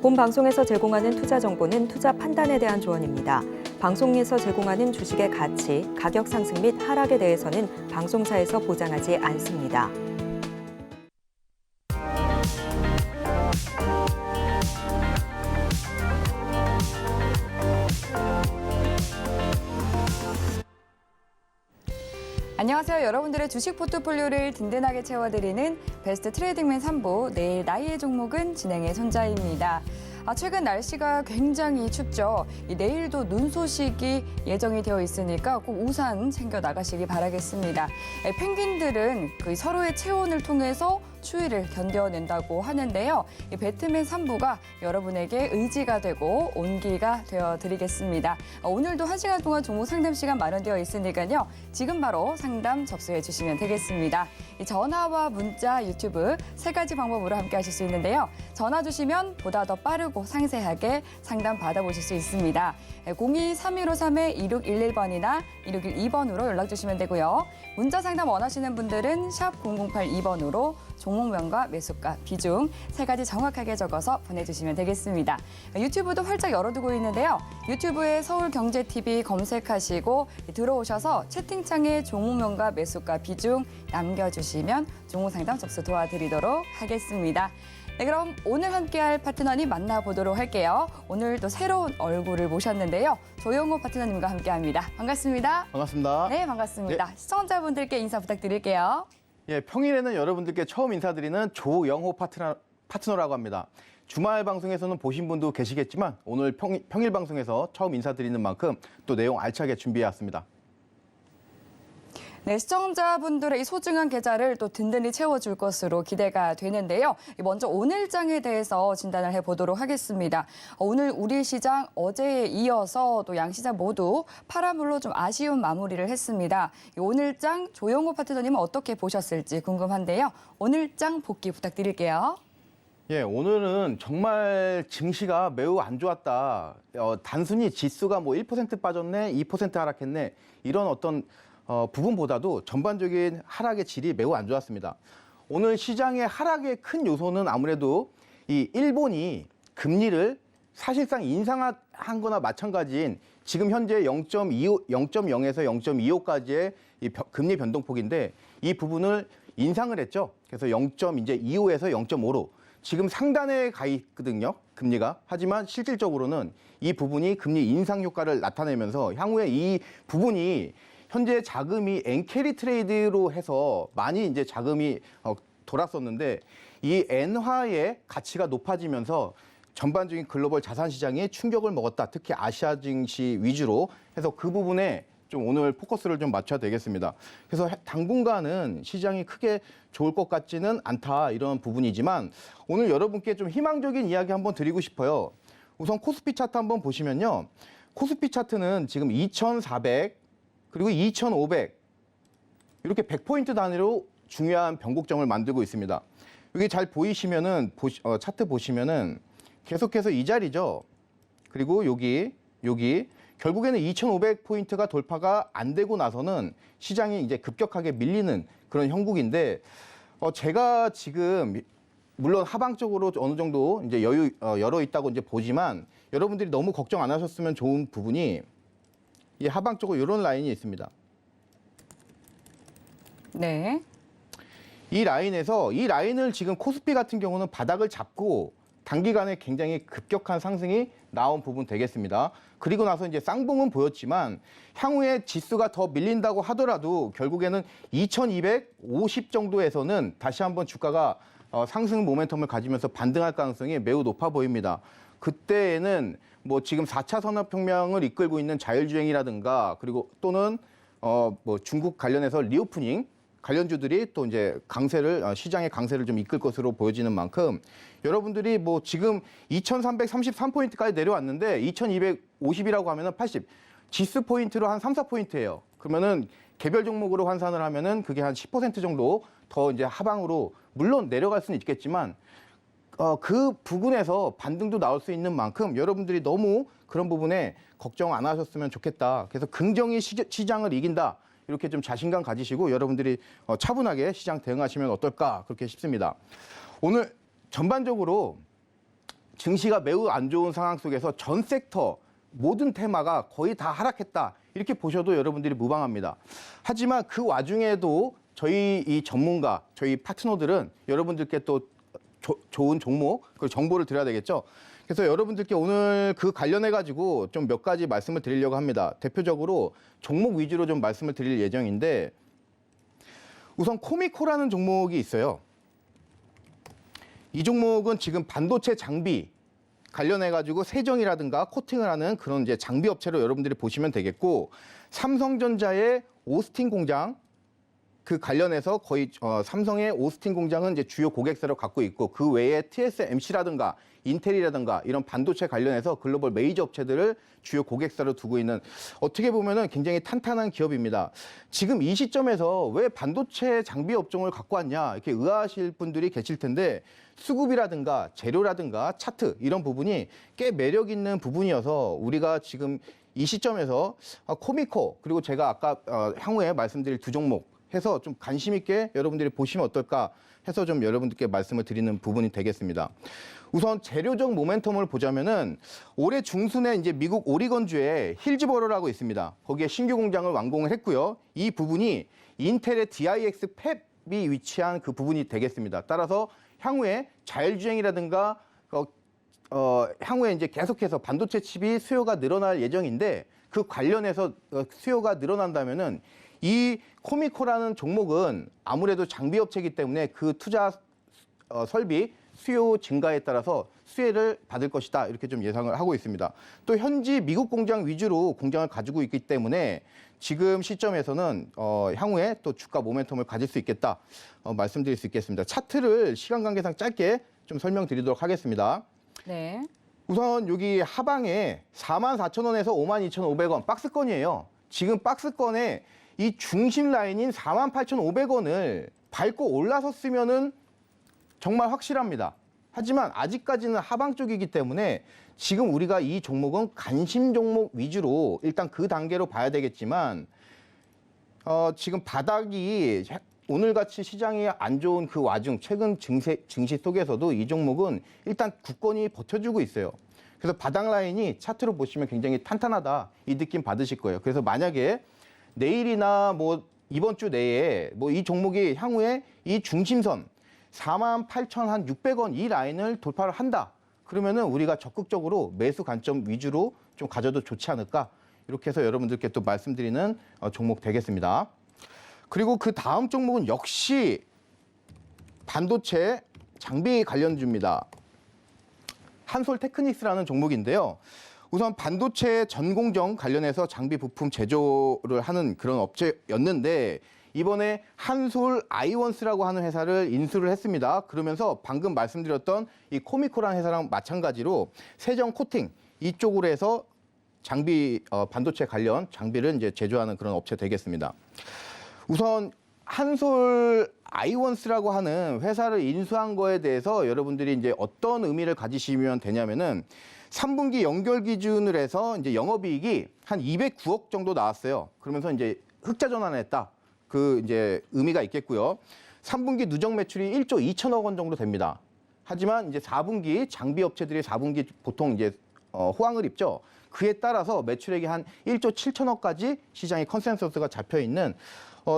본 방송에서 제공하는 투자 정보는 투자 판단에 대한 조언입니다. 방송에서 제공하는 주식의 가치, 가격 상승 및 하락에 대해서는 방송사에서 보장하지 않습니다. 안녕하세요. 여러분들의 주식 포트폴리오를 든든하게 채워드리는 베스트 트레이딩맨 3부, 내일 나이의 종목은 진행의 손자입니다. 최근 날씨가 굉장히 춥죠. 내일도 눈 소식이 예정이 되어 있으니까 꼭 우산 챙겨 나가시기 바라겠습니다. 펭귄들은 서로의 체온을 통해서 추위를 견뎌낸다고 하는데요. 이 배트맨 3부가 여러분에게 의지가 되고 온기가 되어드리겠습니다. 오늘도 1시간 동안 종목 상담 시간 마련되어 있으니까요. 지금 바로 상담 접수해 주시면 되겠습니다. 이 전화와 문자, 유튜브 세 가지 방법으로 함께 하실 수 있는데요. 전화 주시면 보다 더 빠르고 상세하게 상담 받아보실 수 있습니다. 02-3153-2611번이나 2612번으로 연락 주시면 되고요. 문자 상담 원하시는 분들은 샵 0082번으로 종목명과 매수가, 비중 세 가지 정확하게 적어서 보내주시면 되겠습니다. 유튜브도 활짝 열어두고 있는데요. 유튜브에 서울경제TV 검색하시고 들어오셔서 채팅창에 종목명과 매수가, 비중 남겨주시면 종목상담 접수 도와드리도록 하겠습니다. 네, 그럼 오늘 함께할 파트너님 만나보도록 할게요. 오늘 또 새로운 얼굴을 모셨는데요. 조영호 파트너님과 함께합니다. 반갑습니다. 반갑습니다. 네, 반갑습니다. 예. 시청자분들께 인사 부탁드릴게요. 예, 평일에는 여러분들께 처음 인사드리는 조영호 파트너라고 합니다. 주말 방송에서는 보신 분도 계시겠지만 오늘 평일 방송에서 처음 인사드리는 만큼 또 내용 알차게 준비해왔습니다. 네, 시청자분들의 이 소중한 계좌를 또 든든히 채워줄 것으로 기대가 되는데요. 먼저 오늘장에 대해서 진단을 해보도록 하겠습니다. 오늘 우리 시장 어제에 이어서 또 양시장 모두 파란물로 좀 아쉬운 마무리를 했습니다. 오늘장 조영호 파트너님은 어떻게 보셨을지 궁금한데요. 오늘장 복귀 부탁드릴게요. 예, 오늘은 정말 증시가 매우 안 좋았다. 단순히 지수가 뭐 1% 빠졌네, 2% 하락했네 이런 어떤 부분보다도 전반적인 하락의 질이 매우 안 좋았습니다. 오늘 시장의 하락의 큰 요소는 아무래도 이 일본이 금리를 사실상 인상한 거나 마찬가지인 지금 현재 0.0에서 0.25까지의 이 금리 변동폭인데 이 부분을 인상을 했죠. 그래서 0.25에서 0.5로 지금 상단에 가 있거든요, 금리가. 하지만 실질적으로는 이 부분이 금리 인상 효과를 나타내면서 향후에 이 부분이 현재 자금이 엔캐리 트레이드로 해서 많이 이제 자금이 돌았었는데 이 엔화의 가치가 높아지면서 전반적인 글로벌 자산 시장에 충격을 먹었다. 특히 아시아 증시 위주로 해서 그 부분에 좀 오늘 포커스를 좀 맞춰야 되겠습니다. 그래서 당분간은 시장이 크게 좋을 것 같지는 않다 이런 부분이지만 오늘 여러분께 좀 희망적인 이야기 한번 드리고 싶어요. 우선 코스피 차트 한번 보시면요. 코스피 차트는 지금 2,400 그리고 2,500 이렇게 100포인트 단위로 중요한 변곡점을 만들고 있습니다. 여기 잘 보이시면은 차트 보시면은 계속해서 이 자리죠. 그리고 여기 결국에는 2,500포인트가 돌파가 안 되고 나서는 시장이 이제 급격하게 밀리는 그런 형국인데 제가 지금 물론 하방적으로 어느 정도 이제 여유 열어 있다고 이제 보지만 여러분들이 너무 걱정 안 하셨으면 좋은 부분이 이 하방 쪽으로 이런 라인이 있습니다. 네. 이 라인을 지금 코스피 같은 경우는 바닥을 잡고 단기간에 굉장히 급격한 상승이 나온 부분 되겠습니다. 그리고 나서 이제 쌍봉은 보였지만 향후에 지수가 더 밀린다고 하더라도 결국에는 2250 정도에서는 다시 한번 주가가 상승 모멘텀을 가지면서 반등할 가능성이 매우 높아 보입니다. 그때에는 뭐 지금 4차 산업혁명을 이끌고 있는 자율주행이라든가 그리고 또는 뭐 중국 관련해서 리오프닝 관련주들이 또 이제 시장의 강세를 좀 이끌 것으로 보여지는 만큼 여러분들이 뭐 지금 2,333포인트까지 내려왔는데 2,250이라고 하면은 80 지수 포인트로 한 3, 4포인트예요. 그러면은 개별 종목으로 환산을 하면은 그게 한 10% 정도 더 이제 하방으로 물론 내려갈 수는 있겠지만 그 부분에서 반등도 나올 수 있는 만큼 여러분들이 너무 그런 부분에 걱정 안 하셨으면 좋겠다. 그래서 긍정이 시장을 이긴다. 이렇게 좀 자신감 가지시고 여러분들이 차분하게 시장 대응하시면 어떨까 그렇게 싶습니다. 오늘 전반적으로 증시가 매우 안 좋은 상황 속에서 전 섹터 모든 테마가 거의 다 하락했다. 이렇게 보셔도 여러분들이 무방합니다. 하지만 그 와중에도 저희 이 전문가, 저희 파트너들은 여러분들께 또 좋은 종목, 그리고 정보를 드려야 되겠죠. 그래서 여러분들께 오늘 그 관련해가지고 좀 몇 가지 말씀을 드리려고 합니다. 대표적으로 종목 위주로 좀 말씀을 드릴 예정인데 우선 코미코라는 종목이 있어요. 이 종목은 지금 반도체 장비 관련해가지고 세정이라든가 코팅을 하는 그런 이제 장비 업체로 여러분들이 보시면 되겠고 삼성전자의 오스틴 공장 그 관련해서 거의 삼성의 오스틴 공장은 이제 주요 고객사를 갖고 있고 그 외에 TSMC라든가 인텔이라든가 이런 반도체 관련해서 글로벌 메이저 업체들을 주요 고객사로 두고 있는 어떻게 보면은 굉장히 탄탄한 기업입니다. 지금 이 시점에서 왜 반도체 장비 업종을 갖고 왔냐 이렇게 의아하실 분들이 계실 텐데 수급이라든가 재료라든가 차트 이런 부분이 꽤 매력 있는 부분이어서 우리가 지금 이 시점에서 코미코 그리고 제가 아까 향후에 말씀드릴 두 종목 해서 좀 관심 있게 여러분들이 보시면 어떨까 해서 좀 여러분들께 말씀을 드리는 부분이 되겠습니다. 우선 재료적 모멘텀을 보자면은 올해 중순에 이제 미국 오리건주에 힐즈버러라고 있습니다. 거기에 신규 공장을 완공을 했고요. 이 부분이 인텔의 DIX 팹이 위치한 그 부분이 되겠습니다. 따라서 향후에 자율주행이라든가 향후에 이제 계속해서 반도체 칩이 수요가 늘어날 예정인데 그 관련해서 수요가 늘어난다면은 이 코미코라는 종목은 아무래도 장비 업체이기 때문에 그 투자 설비 수요 증가에 따라서 수혜를 받을 것이다 이렇게 좀 예상을 하고 있습니다. 또 현지 미국 공장 위주로 공장을 가지고 있기 때문에 지금 시점에서는 향후에 또 주가 모멘텀을 가질 수 있겠다 말씀드릴 수 있겠습니다. 차트를 시간 관계상 짧게 좀 설명드리도록 하겠습니다. 네. 우선 여기 하방에 44,000원에서 52,500원 박스권이에요. 지금 박스권에 이 중심 라인인 48,500원을 밟고 올라섰으면은 정말 확실합니다. 하지만 아직까지는 하방 쪽이기 때문에 지금 우리가 이 종목은 관심 종목 위주로 일단 그 단계로 봐야 되겠지만 지금 바닥이 오늘같이 시장이 안 좋은 그 와중 최근 증시 속에서도 이 종목은 일단 굳건히 버텨주고 있어요. 그래서 바닥 라인이 차트로 보시면 굉장히 탄탄하다 이 느낌 받으실 거예요. 그래서 만약에 내일이나 뭐 이번 주 내에 뭐 이 종목이 향후에 이 중심선 48,600원 이 라인을 돌파를 한다. 그러면은 우리가 적극적으로 매수 관점 위주로 좀 가져도 좋지 않을까? 이렇게 해서 여러분들께 또 말씀드리는 종목 되겠습니다. 그리고 그 다음 종목은 역시 반도체 장비 관련주입니다. 한솔테크닉스라는 종목인데요. 우선 반도체 전공정 관련해서 장비 부품 제조를 하는 그런 업체였는데 이번에 한솔 아이원스라고 하는 회사를 인수를 했습니다. 그러면서 방금 말씀드렸던 이 코미코라는 회사랑 마찬가지로 세정 코팅 이쪽으로 해서 장비 반도체 관련 장비를 이제 제조하는 그런 업체 되겠습니다. 우선 한솔 아이원스라고 하는 회사를 인수한 거에 대해서 여러분들이 이제 어떤 의미를 가지시면 되냐면은 3분기 연결 기준을 해서 이제 영업이익이 한 209억 정도 나왔어요. 그러면서 이제 흑자 전환했다. 그 이제 의미가 있겠고요. 3분기 누적 매출이 1조 2천억 원 정도 됩니다. 하지만 이제 4분기 장비 업체들이 4분기 보통 이제 호황을 입죠. 그에 따라서 매출액이 한 1조 7천억까지 시장의 컨센서스가 잡혀 있는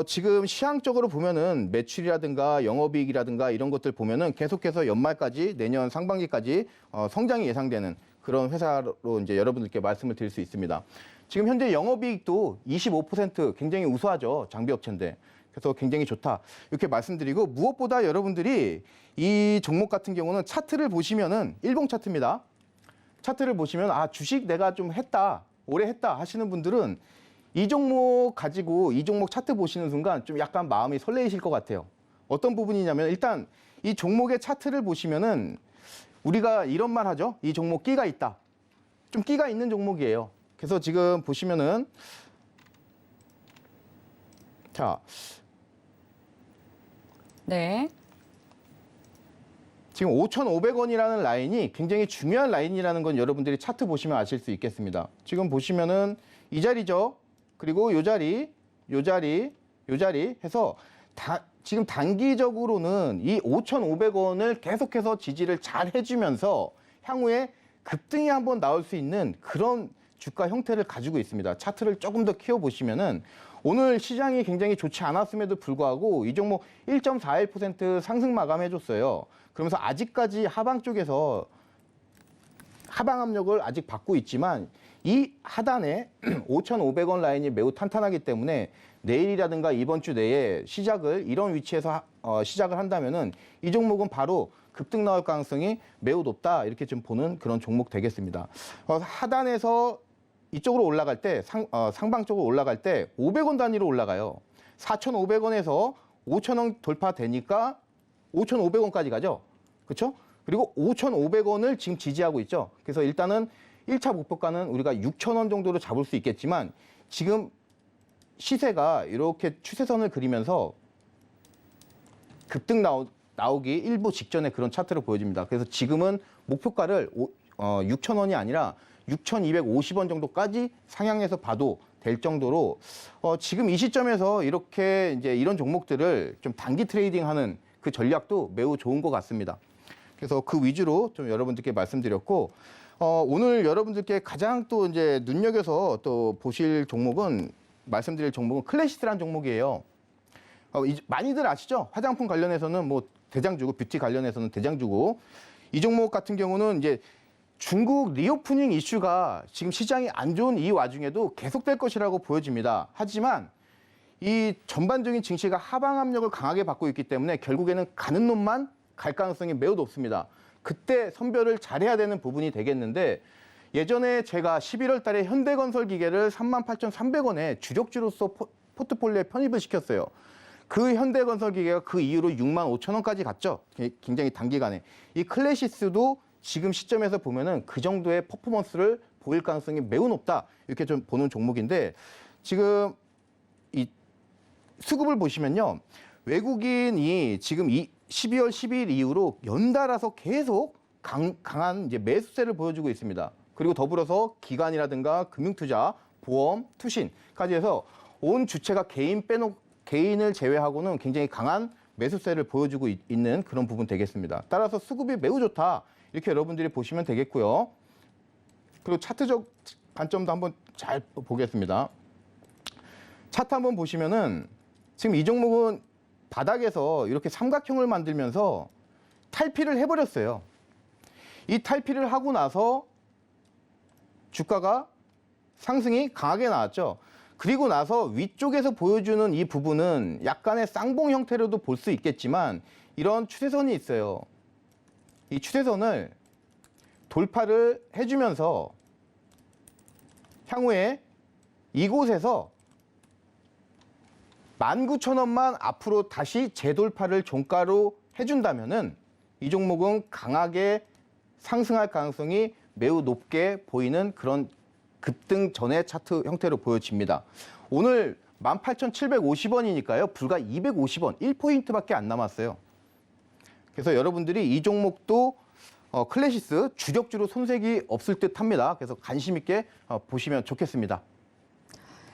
지금 시향적으로 보면은 매출이라든가 영업이익이라든가 이런 것들 보면은 계속해서 연말까지 내년 상반기까지 성장이 예상되는 그런 회사로 이제 여러분들께 말씀을 드릴 수 있습니다. 지금 현재 영업이익도 25% 굉장히 우수하죠. 장비 업체인데. 그래서 굉장히 좋다. 이렇게 말씀드리고 무엇보다 여러분들이 이 종목 같은 경우는 차트를 보시면은 일봉 차트입니다. 차트를 보시면 아, 주식 내가 좀 했다. 오래 했다 하시는 분들은 이 종목 가지고 이 종목 차트 보시는 순간 좀 약간 마음이 설레이실 것 같아요. 어떤 부분이냐면 일단 이 종목의 차트를 보시면은 우리가 이런 말 하죠. 이 종목 끼가 있다. 좀 끼가 있는 종목이에요. 그래서 지금 보시면은 자, 네. 지금 5,500원이라는 라인이 굉장히 중요한 라인이라는 건 여러분들이 차트 보시면 아실 수 있겠습니다. 지금 보시면은 이 자리죠. 그리고 요 자리, 요 자리, 요 자리 해서 지금 단기적으로는 이 5,500원을 계속해서 지지를 잘 해주면서 향후에 급등이 한번 나올 수 있는 그런 주가 형태를 가지고 있습니다. 차트를 조금 더 키워보시면은 오늘 시장이 굉장히 좋지 않았음에도 불구하고 이 종목 1.41% 상승 마감해줬어요. 그러면서 아직까지 하방 쪽에서 하방 압력을 아직 받고 있지만 이 하단에 5,500원 라인이 매우 탄탄하기 때문에 내일이라든가 이번 주 내에 시작을 이런 위치에서 시작을 한다면은 이 종목은 바로 급등 나올 가능성이 매우 높다 이렇게 좀 보는 그런 종목 되겠습니다. 하단에서 이쪽으로 올라갈 때 상방 쪽으로 올라갈 때 500원 단위로 올라가요. 4,500원에서 5,000원 돌파되니까 5,500원까지 가죠. 그렇죠? 그리고 5,500원을 지금 지지하고 있죠. 그래서 일단은 1차 목표가는 우리가 6,000원 정도로 잡을 수 있겠지만 지금 시세가 이렇게 추세선을 그리면서 급등 나오기 일부 직전에 그런 차트를 보여줍니다. 그래서 지금은 목표가를 6,000원이 아니라 6,250원 정도까지 상향해서 봐도 될 정도로 지금 이 시점에서 이렇게 이제 이런 종목들을 좀 단기 트레이딩하는 그 전략도 매우 좋은 것 같습니다. 그래서 그 위주로 좀 여러분들께 말씀드렸고 오늘 여러분들께 가장 또 이제 눈여겨서 또 보실 종목은 말씀드릴 종목은 클래시스라는 종목이에요. 많이들 아시죠? 화장품 관련해서는 뭐 대장주고 뷰티 관련해서는 대장주고 이 종목 같은 경우는 이제 중국 리오프닝 이슈가 지금 시장이 안 좋은 이 와중에도 계속될 것이라고 보여집니다. 하지만 이 전반적인 증시가 하방 압력을 강하게 받고 있기 때문에 결국에는 가는 놈만 갈 가능성이 매우 높습니다. 그때 선별을 잘해야 되는 부분이 되겠는데 예전에 제가 11월 달에 현대건설 기계를 38,300원에 주력주로서 포트폴리오에 편입을 시켰어요. 그 현대건설 기계가 그 이후로 65,000원까지 갔죠. 굉장히 단기간에. 이 클래시스도 지금 시점에서 보면은 그 정도의 퍼포먼스를 보일 가능성이 매우 높다. 이렇게 좀 보는 종목인데 지금 이 수급을 보시면요. 외국인이 지금 12월 12일 이후로 연달아서 계속 강한 이제 매수세를 보여주고 있습니다. 그리고 더불어서 기관이라든가 금융투자, 보험, 투신까지 해서 온 주체가 개인을 제외하고는 굉장히 강한 매수세를 보여주고 있는 그런 부분 되겠습니다. 따라서 수급이 매우 좋다. 이렇게 여러분들이 보시면 되겠고요. 그리고 차트적 관점도 한번 잘 보겠습니다. 차트 한번 보시면은 지금 이 종목은 바닥에서 이렇게 삼각형을 만들면서 탈피를 해버렸어요. 이 탈피를 하고 나서 주가가 상승이 강하게 나왔죠. 그리고 나서 위쪽에서 보여주는 이 부분은 약간의 쌍봉 형태로도 볼 수 있겠지만 이런 추세선이 있어요. 이 추세선을 돌파를 해주면서 향후에 이곳에서 19,000원만 앞으로 다시 재돌파를 종가로 해준다면은 이 종목은 강하게 상승할 가능성이 매우 높게 보이는 그런 급등 전의 차트 형태로 보여집니다. 오늘 18,750원이니까요. 불과 250원, 1포인트밖에 안 남았어요. 그래서 여러분들이 이 종목도 클래시스 주력주로 손색이 없을 듯 합니다. 그래서 관심 있게 보시면 좋겠습니다.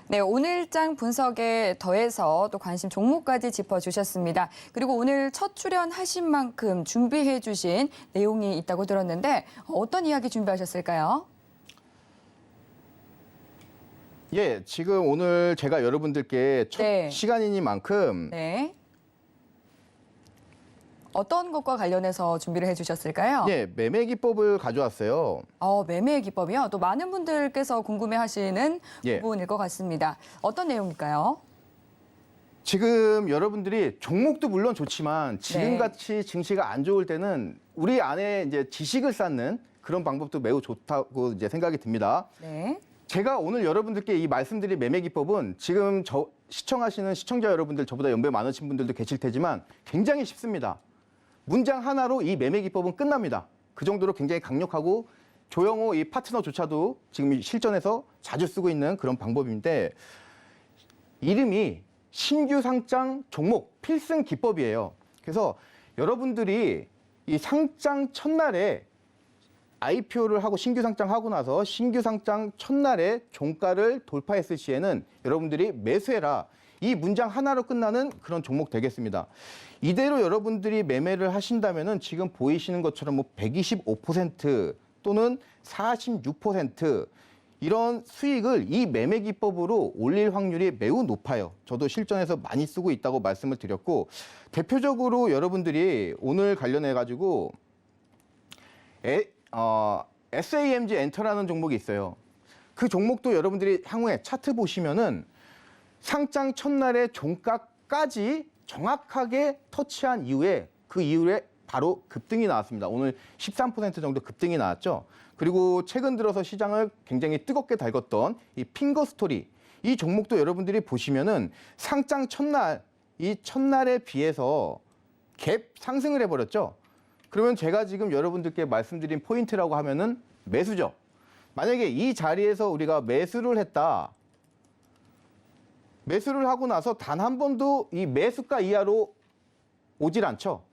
네, 오늘장 분석에 더해서 또 관심 종목까지 짚어주셨습니다. 그리고 오늘 첫 출연하신 만큼 준비해 주신 내용이 있다고 들었는데 어떤 이야기 준비하셨을까요? 예, 지금 오늘 제가 여러분들께 첫 네. 시간이니만큼 네. 어떤 것과 관련해서 준비를 해주셨을까요? 예, 매매 기법을 가져왔어요. 매매 기법이요? 또 많은 분들께서 궁금해하시는 예. 부분일 것 같습니다. 어떤 내용일까요? 지금 여러분들이 종목도 물론 좋지만 지금같이 증시가 안 좋을 때는 우리 안에 이제 지식을 쌓는 그런 방법도 매우 좋다고 이제 생각이 듭니다. 네. 제가 오늘 여러분들께 이 말씀드릴 매매 기법은 지금 시청하시는 시청자 여러분들 저보다 연배 많으신 분들도 계실 테지만 굉장히 쉽습니다. 문장 하나로 이 매매 기법은 끝납니다. 그 정도로 굉장히 강력하고 조영호 이 파트너조차도 지금 실전에서 자주 쓰고 있는 그런 방법인데 이름이 신규 상장 종목 필승 기법이에요. 그래서 여러분들이 이 상장 첫날에 IPO를 하고 신규 상장하고 나서 신규 상장 첫날에 종가를 돌파했을 시에는 여러분들이 매수해라. 이 문장 하나로 끝나는 그런 종목 되겠습니다. 이대로 여러분들이 매매를 하신다면은 지금 보이시는 것처럼 뭐 125% 또는 46% 이런 수익을 이 매매 기법으로 올릴 확률이 매우 높아요. 저도 실전에서 많이 쓰고 있다고 말씀을 드렸고, 대표적으로 여러분들이 오늘 관련해 가지고 SAMG 엔터라는 종목이 있어요. 그 종목도 여러분들이 향후에 차트 보시면은 상장 첫날의 종가까지 정확하게 터치한 이후에 그 이후에 바로 급등이 나왔습니다. 오늘 13% 정도 급등이 나왔죠. 그리고 최근 들어서 시장을 굉장히 뜨겁게 달궜던 이 핑거스토리, 이 종목도 여러분들이 보시면은 상장 첫날, 이 첫날에 비해서 갭 상승을 해버렸죠. 그러면 제가 지금 여러분들께 말씀드린 포인트라고 하면은 매수죠. 만약에 이 자리에서 우리가 매수를 했다. 매수를 하고 나서 단 한 번도 이 매수가 이하로 오질 않죠.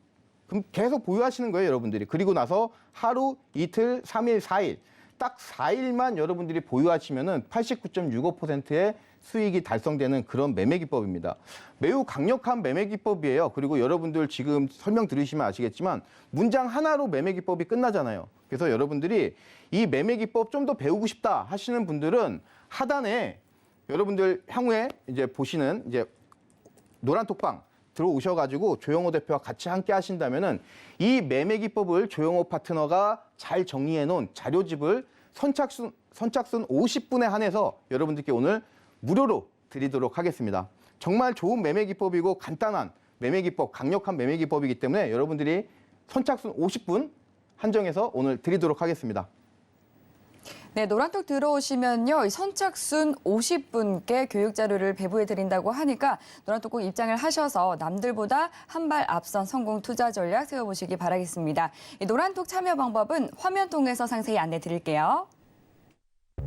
그럼 계속 보유하시는 거예요, 여러분들이. 그리고 나서 하루, 이틀, 3일, 4일. 딱 4일만 여러분들이 보유하시면은 89.65%의 수익이 달성되는 그런 매매 기법입니다. 매우 강력한 매매 기법이에요. 그리고 여러분들 지금 설명 들으시면 아시겠지만 문장 하나로 매매 기법이 끝나잖아요. 그래서 여러분들이 이 매매 기법 좀 더 배우고 싶다 하시는 분들은 하단에 여러분들 향후에 이제 보시는 이제 노란 톡방 들어오셔가지고 조영호 대표와 같이 함께 하신다면은 이 매매 기법을 조영호 파트너가 잘 정리해 놓은 자료집을 선착순 50분에 한해서 여러분들께 오늘 무료로 드리도록 하겠습니다. 정말 좋은 매매 기법이고 간단한 매매 기법, 강력한 매매 기법이기 때문에 여러분들이 선착순 50분 한정해서 오늘 드리도록 하겠습니다. 네, 노란톡 들어오시면요, 이 선착순 50분께 교육 자료를 배부해 드린다고 하니까 노란톡 꼭 입장을 하셔서 남들보다 한 발 앞선 성공 투자 전략 세워보시기 바라겠습니다. 이 노란톡 참여 방법은 화면 통해서 상세히 안내 드릴게요.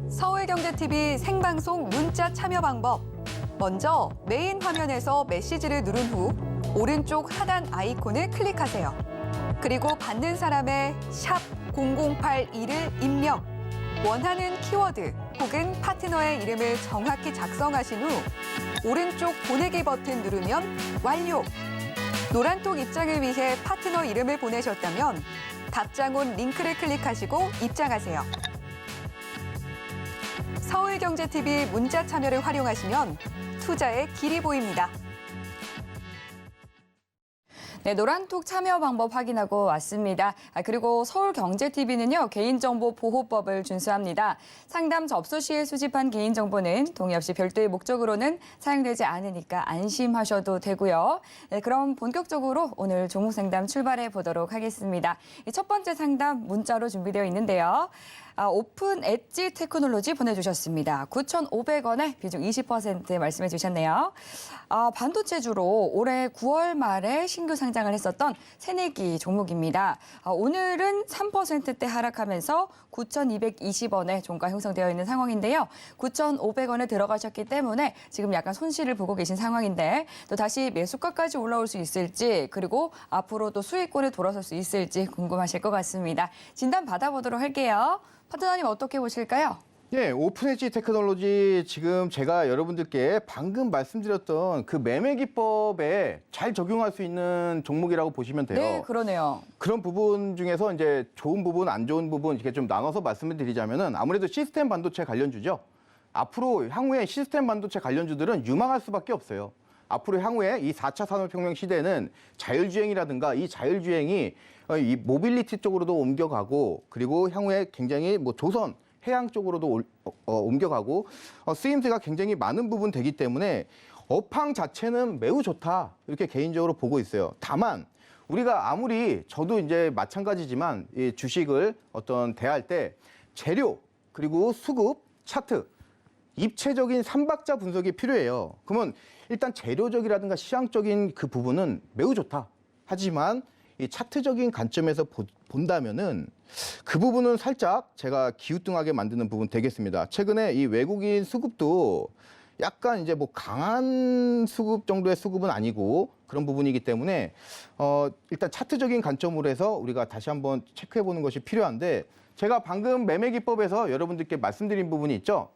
서울경제TV 생방송 문자 참여 방법. 먼저 메인 화면에서 메시지를 누른 후 오른쪽 하단 아이콘을 클릭하세요. 그리고 받는 사람의 샵 0081을 입력. 원하는 키워드 혹은 파트너의 이름을 정확히 작성하신 후 오른쪽 보내기 버튼 누르면 완료. 노란톡 입장을 위해 파트너 이름을 보내셨다면 답장 온 링크를 클릭하시고 입장하세요. 서울경제TV 문자 참여를 활용하시면 투자의 길이 보입니다. 네, 노란톡 참여 방법 확인하고 왔습니다. 그리고 서울경제TV는요, 개인정보보호법을 준수합니다. 상담 접수 시에 수집한 개인정보는 동의 없이 별도의 목적으로는 사용되지 않으니까 안심하셔도 되고요. 네, 그럼 본격적으로 오늘 종목 상담 출발해 보도록 하겠습니다. 첫 번째 상담 문자로 준비되어 있는데요. 오픈 엣지 테크놀로지 보내주셨습니다. 9,500원에 비중 20% 말씀해 주셨네요. 반도체주로 올해 9월 말에 신규 상장을 했었던 새내기 종목입니다. 오늘은 3%대 하락하면서 9,220원에 종가 형성되어 있는 상황인데요. 9,500원에 들어가셨기 때문에 지금 약간 손실을 보고 계신 상황인데 또 다시 매수가까지 올라올 수 있을지 그리고 앞으로 또 수익권에 돌아설 수 있을지 궁금하실 것 같습니다. 진단 받아보도록 할게요. 파트너님 어떻게 보실까요? 네, 오픈 엣지 테크놀로지 지금 제가 여러분들께 방금 말씀드렸던 그 매매 기법에 잘 적용할 수 있는 종목이라고 보시면 돼요. 네, 그러네요. 그런 부분 중에서 이제 좋은 부분, 안 좋은 부분 이렇게 좀 나눠서 말씀을 드리자면은 아무래도 시스템 반도체 관련주죠. 앞으로 향후에 시스템 반도체 관련주들은 유망할 수밖에 없어요. 앞으로 향후에 이 4차 산업혁명 시대는 자율주행이라든가 이 자율주행이 이 모빌리티 쪽으로도 옮겨가고 그리고 향후에 굉장히 뭐 조선, 해양 쪽으로도 옮겨가고 쓰임새가 굉장히 많은 부분 되기 때문에 업황 자체는 매우 좋다 이렇게 개인적으로 보고 있어요. 다만 우리가 아무리 저도 이제 마찬가지지만 이 주식을 대할 때 재료 그리고 수급, 차트 입체적인 삼박자 분석이 필요해요. 그러면 일단 재료적이라든가 시장적인 그 부분은 매우 좋다. 하지만 이 차트적인 관점에서 본다면은 그 부분은 살짝 제가 기우뚱하게 만드는 부분 되겠습니다. 최근에 이 외국인 수급도 약간 이제 뭐 강한 수급 정도의 수급은 아니고 그런 부분이기 때문에 일단 차트적인 관점으로 해서 우리가 다시 한번 체크해 보는 것이 필요한데 제가 방금 매매 기법에서 여러분들께 말씀드린 부분이 있죠.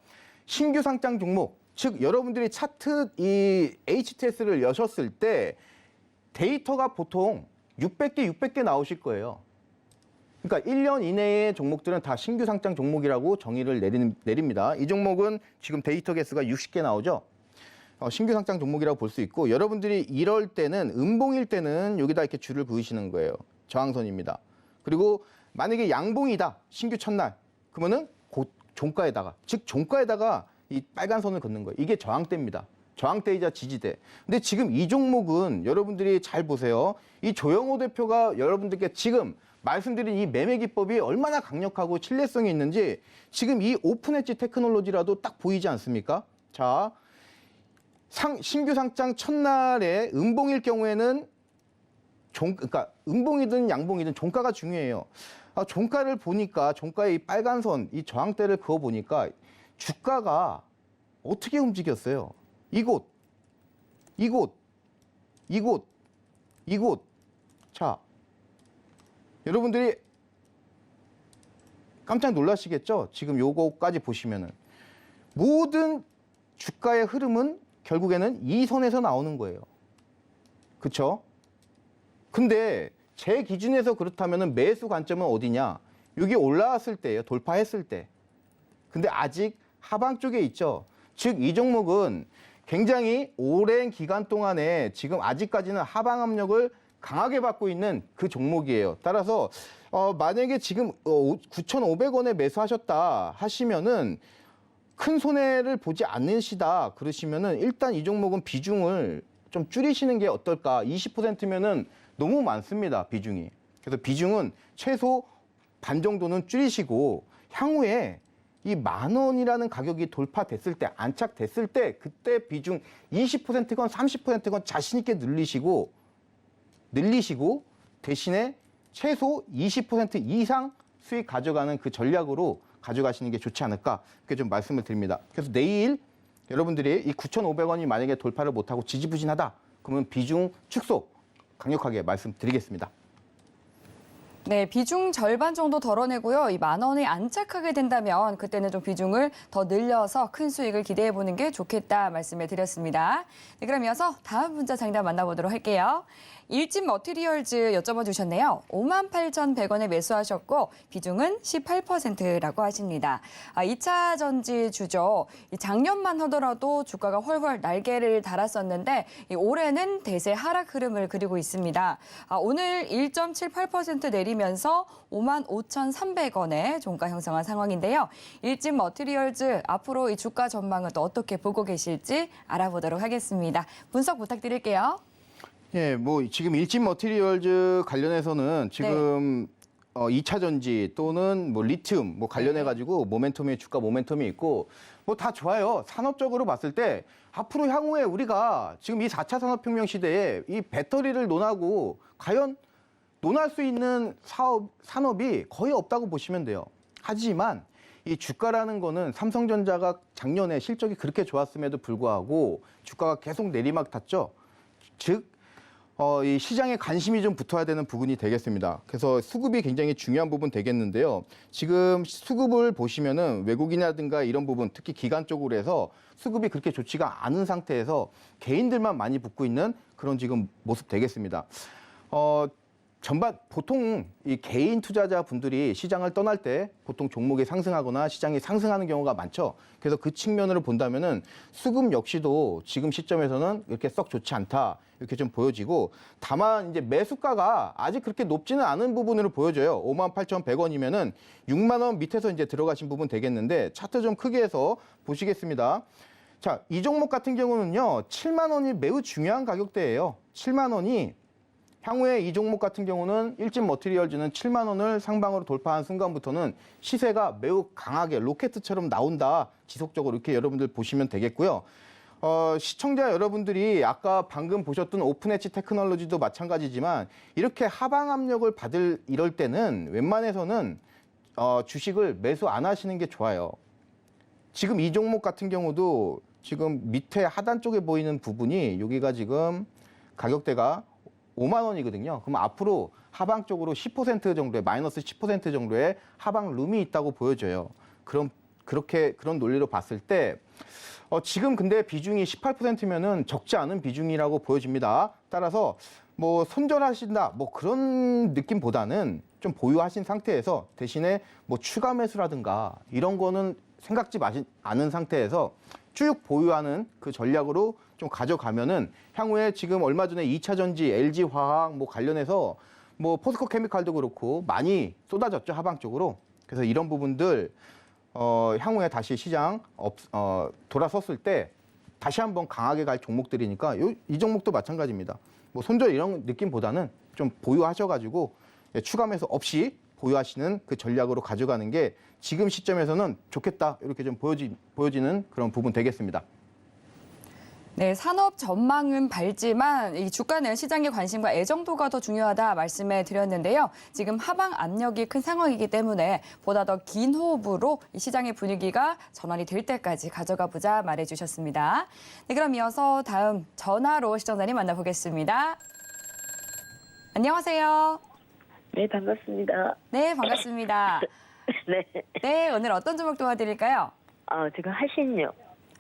신규 상장 종목 즉 여러분들이 차트 이 HTS를 여셨을 때 데이터가 보통 600개 나오실 거예요. 그러니까 1년 이내의 종목들은 다 신규 상장 종목이라고 정의를 내립니다. 이 종목은 지금 데이터 개수가 60개 나오죠. 신규 상장 종목이라고 볼 수 있고, 여러분들이 이럴 때는 음봉일 때는 여기다 이렇게 줄을 그으시는 거예요. 저항선입니다. 그리고 만약에 양봉이다, 신규 첫날, 그러면은 곧 종가에다가, 즉 종가에다가 이 빨간 선을 긋는 거예요. 이게 저항대입니다. 저항대이자 지지대. 근데 지금 이 종목은 여러분들이 잘 보세요. 이 조영호 대표가 여러분들께 지금 말씀드린 이 매매 기법이 얼마나 강력하고 신뢰성이 있는지 지금 이 오픈 엣지 테크놀로지라도 딱 보이지 않습니까? 자, 신규 상장 첫날에 음봉일 경우에는 그러니까 음봉이든 양봉이든 종가가 중요해요. 종가를 보니까 종가의 이 빨간 선, 이 저항대를 그어 보니까 주가가 어떻게 움직였어요? 이곳. 자, 여러분들이 깜짝 놀라시겠죠? 지금 요거까지 보시면은 모든 주가의 흐름은 결국에는 이 선에서 나오는 거예요. 그렇죠? 근데 제 기준에서 그렇다면은 매수 관점은 어디냐? 여기 올라왔을 때예요. 돌파했을 때. 근데 아직 하방 쪽에 있죠. 즉 이 종목은 굉장히 오랜 기간 동안에 지금 아직까지는 하방 압력을 강하게 받고 있는 그 종목이에요. 따라서 만약에 지금 9,500원에 매수하셨다 하시면은 큰 손해를 보지 않으시다 그러시면은 일단 이 종목은 비중을 좀 줄이시는 게 어떨까? 20%면은 너무 많습니다, 비중이. 그래서 비중은 최소 반 정도는 줄이시고 향후에 이 10,000원이라는 가격이 돌파됐을 때, 안착됐을 때 그때 비중 20%건 30%건 자신 있게 늘리시고 대신에 최소 20% 이상 수익 가져가는 그 전략으로 가져가시는 게 좋지 않을까, 그렇게 좀 말씀을 드립니다. 그래서 내일 여러분들이 이 9,500원이 만약에 돌파를 못하고 지지부진하다, 그러면 비중 축소 강력하게 말씀드리겠습니다. 네, 비중 절반 정도 덜어내고요. 이 10,000원이 안착하게 된다면 그때는 좀 비중을 더 늘려서 큰 수익을 기대해 보는 게 좋겠다 말씀을 드렸습니다. 네, 그럼 이어서 다음 문자 장담 만나보도록 할게요. 일진 머티리얼즈 여쭤봐 주셨네요. 58,100원에 매수하셨고 비중은 18%라고 하십니다. 2차 전지 주죠. 작년만 하더라도 주가가 훨훨 날개를 달았었는데 올해는 대세 하락 흐름을 그리고 있습니다. 오늘 1.78% 내리면서 55,300원에 종가 형성한 상황인데요. 일진 머티리얼즈 앞으로 이 주가 전망은 또 어떻게 보고 계실지 알아보도록 하겠습니다. 분석 부탁드릴게요. 예, 뭐 지금 일진 머티리얼즈 관련해서는 지금 2차 전지 또는 뭐 리튬 뭐 관련해 가지고 주가 모멘텀이 있고 뭐 다 좋아요. 산업적으로 봤을 때 앞으로 향후에 우리가 지금 이 4차 산업혁명 시대에 이 배터리를 논하고 과연 논할 수 있는 산업이 거의 없다고 보시면 돼요. 하지만 이 주가라는 거는 삼성전자가 작년에 실적이 그렇게 좋았음에도 불구하고 주가가 계속 내리막 탔죠. 즉 이 시장에 관심이 좀 붙어야 되는 부분이 되겠습니다. 그래서 수급이 굉장히 중요한 부분 되겠는데요. 지금 수급을 보시면은 외국인이라든가 이런 부분, 특히 기관 쪽으로 해서 수급이 그렇게 좋지가 않은 상태에서 개인들만 많이 붙고 있는 그런 지금 모습 되겠습니다. 전반 보통 이 개인 투자자 분들이 시장을 떠날 때 보통 종목이 상승하거나 시장이 상승하는 경우가 많죠. 그래서 그 측면으로 본다면은 수급 역시도 지금 시점에서는 이렇게 썩 좋지 않다, 이렇게 좀 보여지고, 다만 이제 매수가가 아직 그렇게 높지는 않은 부분으로 보여져요. 58,100원이면은 6만 원 밑에서 이제 들어가신 부분 되겠는데, 차트 좀 크게 해서 보시겠습니다. 자, 이 종목 같은 경우는요, 7만 원이 매우 중요한 가격대예요. 7만 원이 향후에 이 종목 같은 경우는 일진 머티리얼즈는 7만 원을 상방으로 돌파한 순간부터는 시세가 매우 강하게 로켓처럼 나온다. 지속적으로 이렇게 여러분들 보시면 되겠고요. 시청자 여러분들이 아까 방금 보셨던 오픈 엣지 테크놀로지도 마찬가지지만 이렇게 하방 압력을 받을 이럴 때는 웬만해서는 주식을 매수 안 하시는 게 좋아요. 지금 이 종목 같은 경우도 지금 밑에 하단 쪽에 보이는 부분이 여기가 지금 가격대가 5만 원이거든요. 그럼 앞으로 하방 쪽으로 10% 정도의 마이너스 10% 정도의 하방 룸이 있다고 보여져요. 그런 논리로 봤을 때 지금 근데 비중이 18%면은 적지 않은 비중이라고 보여집니다. 따라서 뭐 손절하신다 뭐 그런 느낌보다는 좀 보유하신 상태에서 대신에 뭐 추가 매수라든가 이런 거는 생각지 않은 상태에서 쭉 보유하는 그 전략으로 좀 가져가면은 향후에 지금 얼마 전에 2차 전지, LG 화학 뭐 관련해서 뭐 포스코 케미칼도 그렇고 많이 쏟아졌죠, 하방 쪽으로. 그래서 이런 부분들 향후에 다시 시장 돌아섰을 때 다시 한번 강하게 갈 종목들이니까 이 종목도 마찬가지입니다. 뭐 손절 이런 느낌보다는 좀 보유하셔가지고 추가 매수 없이 보유하시는 그 전략으로 가져가는 게 지금 시점에서는 좋겠다 이렇게 좀 보여지는 그런 부분 되겠습니다. 네, 산업 전망은 밝지만 이 주가는 시장의 관심과 애정도가 더 중요하다 말씀해 드렸는데요. 지금 하방 압력이 큰 상황이기 때문에 보다 더 긴 호흡으로 이 시장의 분위기가 전환이 될 때까지 가져가 보자 말해 주셨습니다. 네, 그럼 이어서 다음 전화로 시청자님 만나보겠습니다. 안녕하세요. 네, 반갑습니다. 네, 반갑습니다. 네. 네, 오늘 어떤 종목 도와드릴까요? 제가 하신요.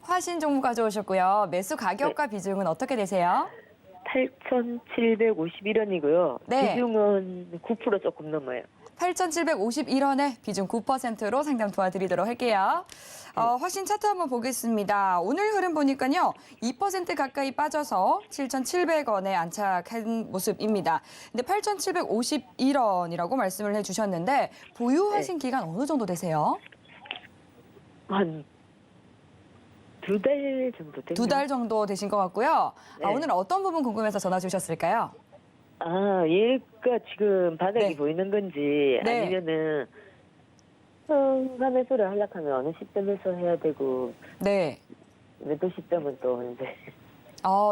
화신 종목 가져오셨고요. 매수 가격과 비중은 어떻게 되세요? 8,751원이고요. 네. 비중은 9% 조금 넘어요. 8,751원에 비중 9%로 상담 도와드리도록 할게요. 화신 차트 한번 보겠습니다. 오늘 흐름 보니까요. 2% 가까이 빠져서 7,700원에 안착한 모습입니다. 근데 8,751원이라고 말씀을 해주셨는데 보유하신 기간 어느 정도 되세요? 한 2달 정도 됐나요? 2달 정도 되신 것 같고요. 네. 오늘 어떤 부분 궁금해서 전화 주셨을까요? 얘가 지금 바닥이 네. 보이는 건지 네. 아니면은 성과 매수를 하려면 어느 시점에서 해야 되고 네. 매도 시점은 또 언제?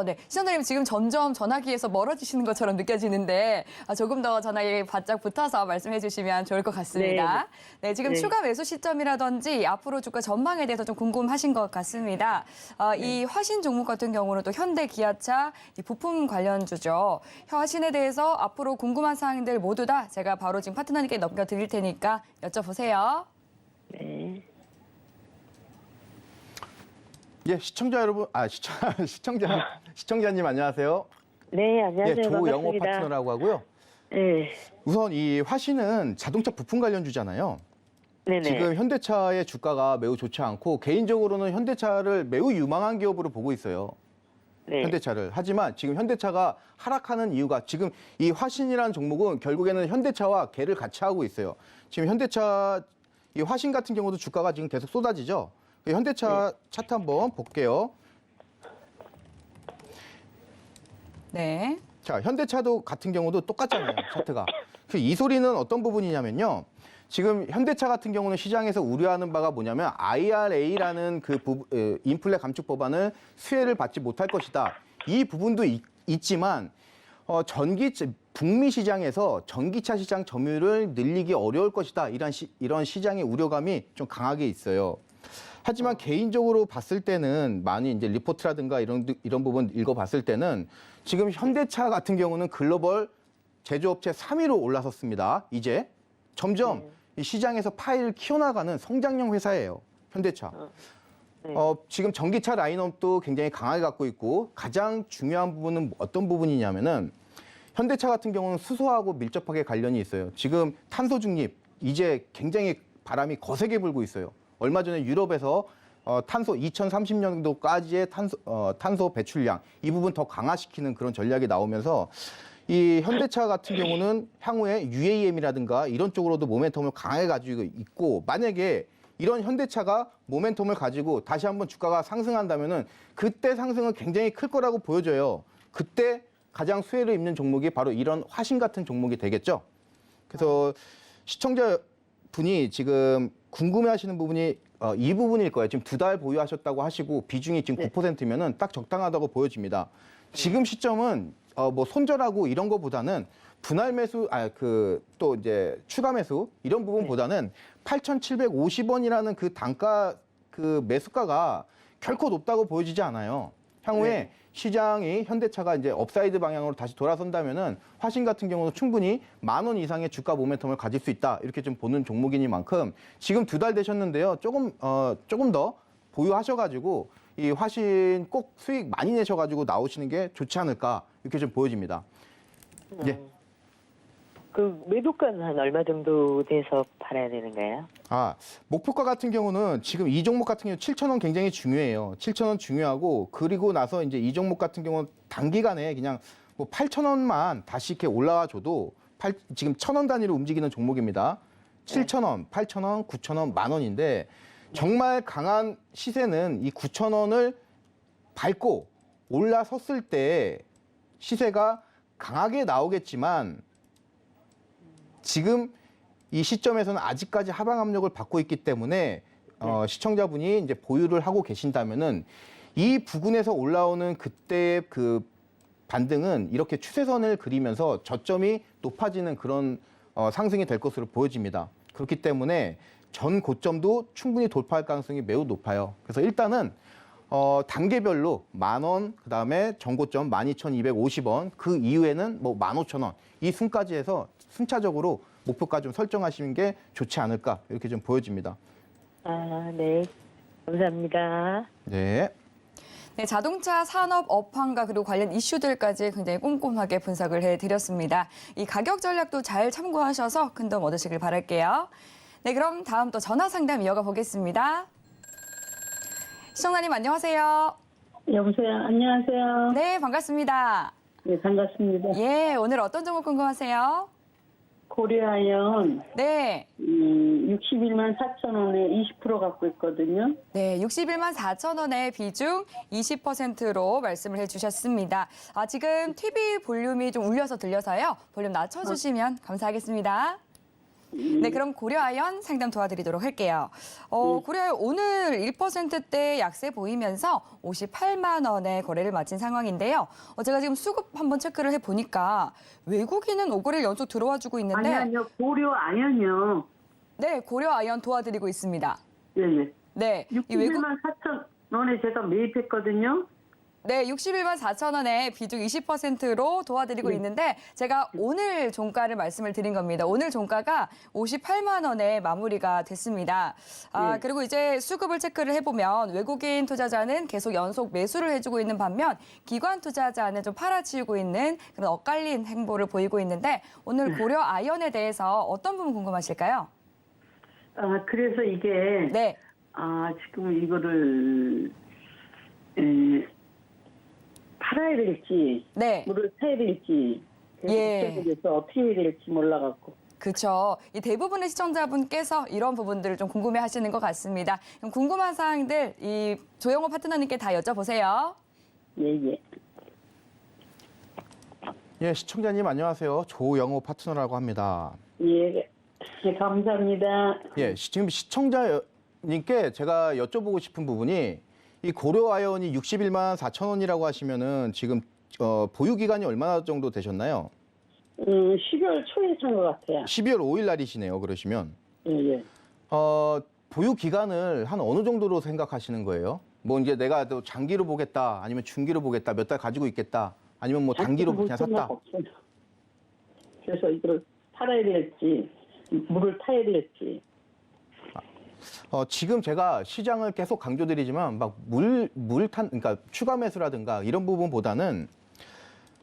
네. 시청자님 지금 점점 전화기에서 멀어지시는 것처럼 느껴지는데 조금 더 전화기에 바짝 붙어서 말씀해 주시면 좋을 것 같습니다. 네, 지금 네. 추가 매수 시점이라든지 앞으로 주가 전망에 대해서 좀 궁금하신 것 같습니다. 이 화신 종목 같은 경우는 또 현대 기아차 이 부품 관련주죠. 화신에 대해서 앞으로 궁금한 사항들 모두 다 제가 바로 지금 파트너님께 넘겨드릴 테니까 여쭤보세요. 네. 예, 시청자 여러분, 시청자님 안녕하세요. 네, 안녕하세요. 예, 조영호 반갑습니다. 파트너라고 하고요. 네. 우선 이 화신은 자동차 부품 관련주잖아요. 네네. 지금 현대차의 주가가 매우 좋지 않고 개인적으로는 현대차를 매우 유망한 기업으로 보고 있어요. 네. 현대차를. 하지만 지금 현대차가 하락하는 이유가 지금 이 화신이라는 종목은 결국에는 현대차와 개를 같이 하고 있어요. 지금 현대차 이 화신 같은 경우도 주가가 지금 계속 쏟아지죠. 현대차 차트 한번 볼게요. 네. 자, 현대차도 같은 경우도 똑같잖아요, 차트가. 이 소리는 어떤 부분이냐면요. 지금 현대차 같은 경우는 시장에서 우려하는 바가 뭐냐면 IRA라는 인플레 감축 법안을 수혜를 받지 못할 것이다. 이 부분도 있지만 북미 시장에서 전기차 시장 점유율을 늘리기 어려울 것이다. 이런 시장의 우려감이 좀 강하게 있어요. 하지만 개인적으로 봤을 때는 많이 이제 리포트라든가 이런 부분 읽어봤을 때는 지금 현대차 같은 경우는 글로벌 제조업체 3위로 올라섰습니다. 이제 점점 이 시장에서 파일을 키워나가는 성장형 회사예요. 현대차. 네. 지금 전기차 라인업도 굉장히 강하게 갖고 있고 가장 중요한 부분은 어떤 부분이냐면은 현대차 같은 경우는 수소하고 밀접하게 관련이 있어요. 지금 탄소 중립 이제 굉장히 바람이 거세게 불고 있어요. 얼마 전에 유럽에서 탄소 2030년도까지의 탄소 배출량 이 부분 더 강화시키는 그런 전략이 나오면서 이 현대차 같은 경우는 향후에 UAM이라든가 이런 쪽으로도 모멘텀을 강하게 가지고 있고 만약에 이런 현대차가 모멘텀을 가지고 다시 한번 주가가 상승한다면은 그때 상승은 굉장히 클 거라고 보여져요. 그때 가장 수혜를 입는 종목이 바로 이런 화신 같은 종목이 되겠죠. 그래서 시청자 분이 지금 궁금해하시는 부분이 이 부분일 거예요. 지금 2달 보유하셨다고 하시고 비중이 지금 9%면은 딱 적당하다고 보여집니다. 지금 시점은 뭐 손절하고 이런 거보다는 분할 매수, 또 이제 추가 매수 이런 부분보다는 8,750원이라는 그 단가 그 매수가가 결코 높다고 보여지지 않아요. 향후에 시장이 현대차가 이제 업사이드 방향으로 다시 돌아선다면은 화신 같은 경우는 충분히 10,000원 이상의 주가 모멘텀을 가질 수 있다. 이렇게 좀 보는 종목이니만큼 지금 2달 되셨는데요. 조금 더 보유하셔가지고 이 화신 꼭 수익 많이 내셔가지고 나오시는 게 좋지 않을까 이렇게 좀 보여집니다. 예. 그 매도가는 한 얼마 정도 돼서 팔아야 되는가요? 목표가 같은 경우는 지금 이 종목 같은 경우 7,000원 굉장히 중요해요. 7,000원 중요하고 그리고 나서 이제 이 종목 같은 경우는 단기간에 그냥 뭐 8,000원만 다시 이렇게 올라와 줘도 지금 1,000원 단위로 움직이는 종목입니다. 7,000원, 8,000원, 9,000원, 10,000원인데 정말 강한 시세는 이 9,000원을 밟고 올라섰을 때 시세가 강하게 나오겠지만 지금 이 시점에서는 아직까지 하방 압력을 받고 있기 때문에 시청자분이 이제 보유를 하고 계신다면은 이 부근에서 올라오는 그때의 그 반등은 이렇게 추세선을 그리면서 저점이 높아지는 그런 상승이 될 것으로 보여집니다. 그렇기 때문에 전 고점도 충분히 돌파할 가능성이 매우 높아요. 그래서 일단은 단계별로 10,000원, 그다음에 전고점 12,250원, 그 이후에는 뭐 15,000원 이 순까지 해서 순차적으로 목표가 좀 설정하시는 게 좋지 않을까 이렇게 좀 보여집니다. 네. 감사합니다. 네. 네, 자동차 산업 업황과 그리고 관련 이슈들까지 굉장히 꼼꼼하게 분석을 해드렸습니다. 이 가격 전략도 잘 참고하셔서 큰 도움 얻으시길 바랄게요. 네, 그럼 다음 또 전화 상담 이어가 보겠습니다. 시청자님 안녕하세요. 여보세요. 안녕하세요. 네, 반갑습니다. 네, 반갑습니다. 예, 오늘 어떤 종목 궁금하세요? 고려아연 네. 61만 4천 원에 20% 갖고 있거든요. 네, 61만 4천 원의 비중 20%로 말씀을 해주셨습니다. 지금 TV 볼륨이 좀 울려서 들려서요. 볼륨 낮춰주시면 감사하겠습니다. 네, 그럼 고려아연 상담 도와드리도록 할게요. 고려아연 오늘 1%대 약세 보이면서 58만 원의 거래를 마친 상황인데요. 제가 지금 수급 한번 체크를 해보니까 외국인은 5거래를 연속 들어와주고 있는데 아니요. 고려아연이요. 네, 고려아연 도와드리고 있습니다. 예. 네, 이 외국 61만 4천 원에 제가 매입했거든요. 네, 61만 4천 원에 비중 20%로 도와드리고 있는데 제가 오늘 종가를 말씀을 드린 겁니다. 오늘 종가가 58만 원에 마무리가 됐습니다. 그리고 이제 수급을 체크를 해보면 외국인 투자자는 계속 연속 매수를 해주고 있는 반면 기관 투자자는 좀 팔아치우고 있는 그런 엇갈린 행보를 보이고 있는데 오늘 고려 아연에 대해서 어떤 부분 궁금하실까요? 그래서 이게 네. 지금 이거를 팔아야 될지 네. 물을 사야 될지 그래서 어떻게 해야 될지 몰라갖고. 그렇죠. 이 대부분의 시청자분께서 이런 부분들을 좀 궁금해하시는 것 같습니다. 그럼 궁금한 사항들 이 조영호 파트너님께 다 여쭤보세요. 예. 예, 시청자님 안녕하세요. 조영호 파트너라고 합니다. 예. 감사합니다. 예, 지금 시청자님께 제가 여쭤보고 싶은 부분이 이 고려아연이 61만 4천 원이라고 하시면은 지금 보유 기간이 얼마나 정도 되셨나요? 12월 초에 산 것 같아요. 12월 5일 날이시네요. 그러시면 예. 보유 기간을 한 어느 정도로 생각하시는 거예요? 뭐 이제 내가 또 장기로 보겠다, 아니면 중기로 보겠다, 몇 달 가지고 있겠다, 아니면 뭐 단기로 그냥 샀다. 그래서 이걸 팔아야 될지 물을 타야 될지. 지금 제가 시장을 계속 강조드리지만 막 그러니까 추가 매수라든가 이런 부분보다는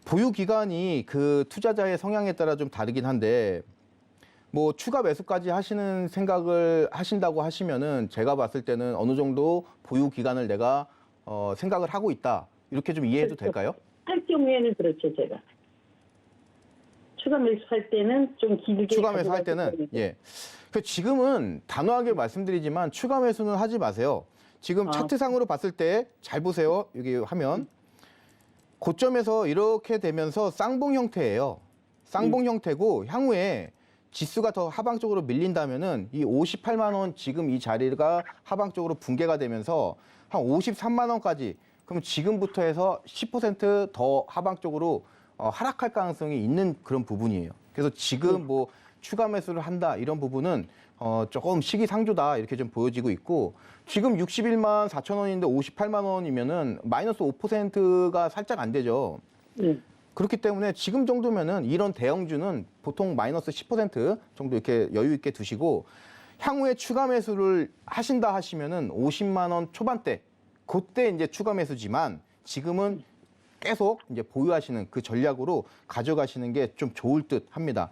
보유 기간이 그 투자자의 성향에 따라 좀 다르긴 한데 뭐 추가 매수까지 하시는 생각을 하신다고 하시면은 제가 봤을 때는 어느 정도 보유 기간을 내가 생각을 하고 있다 이렇게 좀 이해해도 될까요? 할 경우에는 그렇죠, 제가. 추가 매수할 때는 좀 길게. 추가 매수할 때는 예. 그 지금은 단호하게 말씀드리지만 추가 매수는 하지 마세요. 지금 차트상으로 봤을 때 잘 보세요. 여기 화면. 고점에서 이렇게 되면서 쌍봉 형태예요. 쌍봉 형태고 향후에 지수가 더 하방 쪽으로 밀린다면은 이 58만 원 지금 이 자리가 하방 쪽으로 붕괴가 되면서 한 53만 원까지 그러면 지금부터 해서 10%더 하방 쪽으로 하락할 가능성이 있는 그런 부분이에요. 그래서 지금 뭐 추가 매수를 한다 이런 부분은 조금 시기상조다 이렇게 좀 보여지고 있고 지금 61만 4천 원인데 58만 원이면은 마이너스 5%가 살짝 안 되죠. 그렇기 때문에 지금 정도면은 이런 대형주는 보통 마이너스 10% 정도 이렇게 여유 있게 두시고 향후에 추가 매수를 하신다 하시면은 50만 원 초반대 그때 이제 추가 매수지만 지금은 계속 이제 보유하시는 그 전략으로 가져가시는 게 좀 좋을 듯 합니다.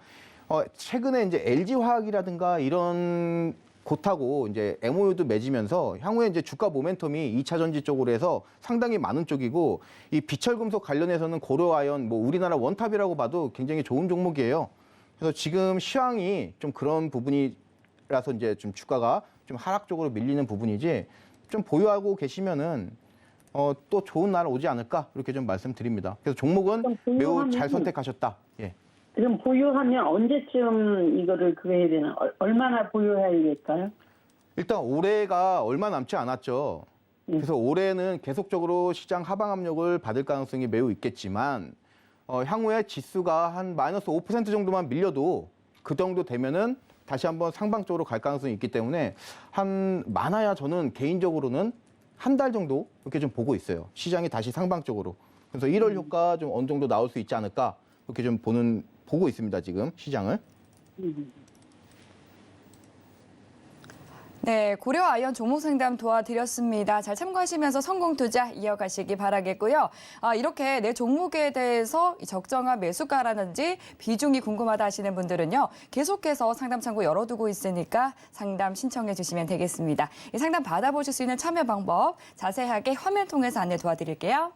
최근에 이제 LG화학이라든가 이런 곳하고 이제 MOU도 맺으면서 향후에 이제 주가 모멘텀이 2차 전지 쪽으로 해서 상당히 많은 쪽이고 이 비철금속 관련해서는 고려아연 뭐 우리나라 원탑이라고 봐도 굉장히 좋은 종목이에요. 그래서 지금 시황이 좀 그런 부분이라서 이제 좀 주가가 좀 하락 쪽으로 밀리는 부분이지 좀 보유하고 계시면은 또 좋은 날 오지 않을까 이렇게 좀 말씀드립니다. 그래서 종목은 매우 잘 선택하셨다. 예. 그럼 보유하면 언제쯤 이거를 그거 해야 되나? 얼마나 보유해야 될까요? 일단 올해가 얼마 남지 않았죠. 그래서 올해는 계속적으로 시장 하방 압력을 받을 가능성이 매우 있겠지만 향후에 지수가 한 마이너스 5% 정도만 밀려도 그 정도 되면은 다시 한번 상방 쪽으로 갈 가능성이 있기 때문에 한 많아야 저는 개인적으로는 한 달 정도 이렇게 좀 보고 있어요. 시장이 다시 상방 쪽으로. 그래서 1월 효과 좀 어느 정도 나올 수 있지 않을까 이렇게 좀 보고 있습니다. 지금 시장을. 네, 고려 아이언 종목 상담 도와드렸습니다. 잘 참고하시면서 성공 투자 이어가시기 바라겠고요. 이렇게 내 종목에 대해서 적정한 매수가라든지 비중이 궁금하다 하시는 분들은요. 계속해서 상담 창구 열어두고 있으니까 상담 신청해 주시면 되겠습니다. 이 상담 받아보실 수 있는 참여 방법 자세하게 화면 통해서 안내 도와드릴게요.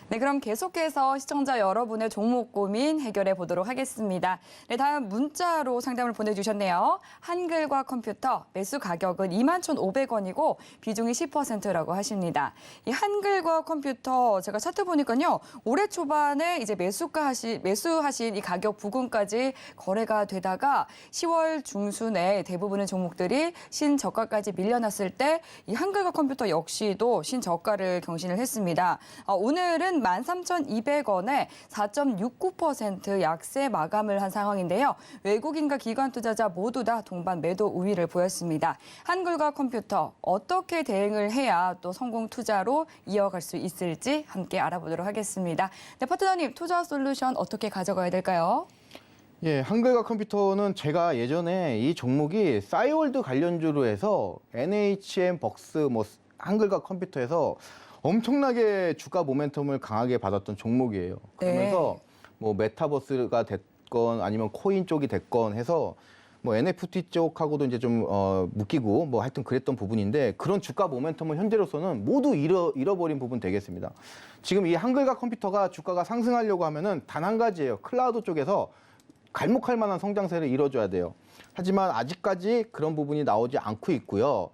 네, 그럼 계속해서 시청자 여러분의 종목 고민 해결해 보도록 하겠습니다. 네, 다음 문자로 상담을 보내주셨네요. 한글과 컴퓨터 매수 가격은 21,500원이고 비중이 10%라고 하십니다. 이 한글과 컴퓨터 제가 차트 보니까요. 올해 초반에 이제 매수하신 이 가격 부근까지 거래가 되다가 10월 중순에 대부분의 종목들이 신저가까지 밀려났을 때 이 한글과 컴퓨터 역시도 신저가를 경신을 했습니다. 오늘은 13,200원에 4.69% 약세 마감을 한 상황인데요. 외국인과 기관 투자자 모두 다 동반 매도 우위를 보였습니다. 한글과 컴퓨터 어떻게 대응을 해야 또 성공 투자로 이어갈 수 있을지 함께 알아보도록 하겠습니다. 네, 파트너님 투자 솔루션 어떻게 가져가야 될까요? 예, 한글과 컴퓨터는 제가 예전에 이 종목이 싸이월드 관련주로 해서 NHN 벅스 뭐 한글과 컴퓨터에서 엄청나게 주가 모멘텀을 강하게 받았던 종목이에요. 그러면서 뭐 메타버스가 됐건 아니면 코인 쪽이 됐건 해서 뭐 NFT 쪽하고도 이제 좀 묶이고 뭐 하여튼 그랬던 부분인데 그런 주가 모멘텀을 현재로서는 모두 잃어버린 부분 되겠습니다. 지금 이 한글과 컴퓨터가 주가가 상승하려고 하면은 단 한 가지예요. 클라우드 쪽에서 갈목할 만한 성장세를 이뤄줘야 돼요. 하지만 아직까지 그런 부분이 나오지 않고 있고요.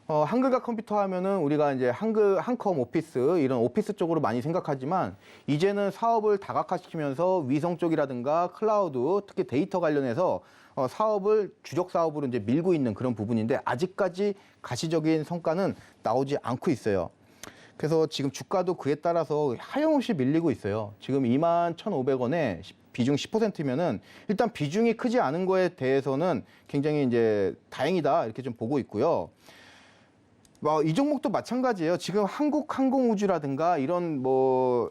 한글과 컴퓨터 하면은 우리가 이제 한컴 오피스 이런 오피스 쪽으로 많이 생각하지만 이제는 사업을 다각화시키면서 위성 쪽이라든가 클라우드 특히 데이터 관련해서 사업을 주력 사업으로 이제 밀고 있는 그런 부분인데 아직까지 가시적인 성과는 나오지 않고 있어요. 그래서 지금 주가도 그에 따라서 하염없이 밀리고 있어요. 지금 21,500원에 비중 10%면은 일단 비중이 크지 않은 거에 대해서는 굉장히 이제 다행이다 이렇게 좀 보고 있고요. 이 종목도 마찬가지예요. 지금 한국항공우주라든가 이런 뭐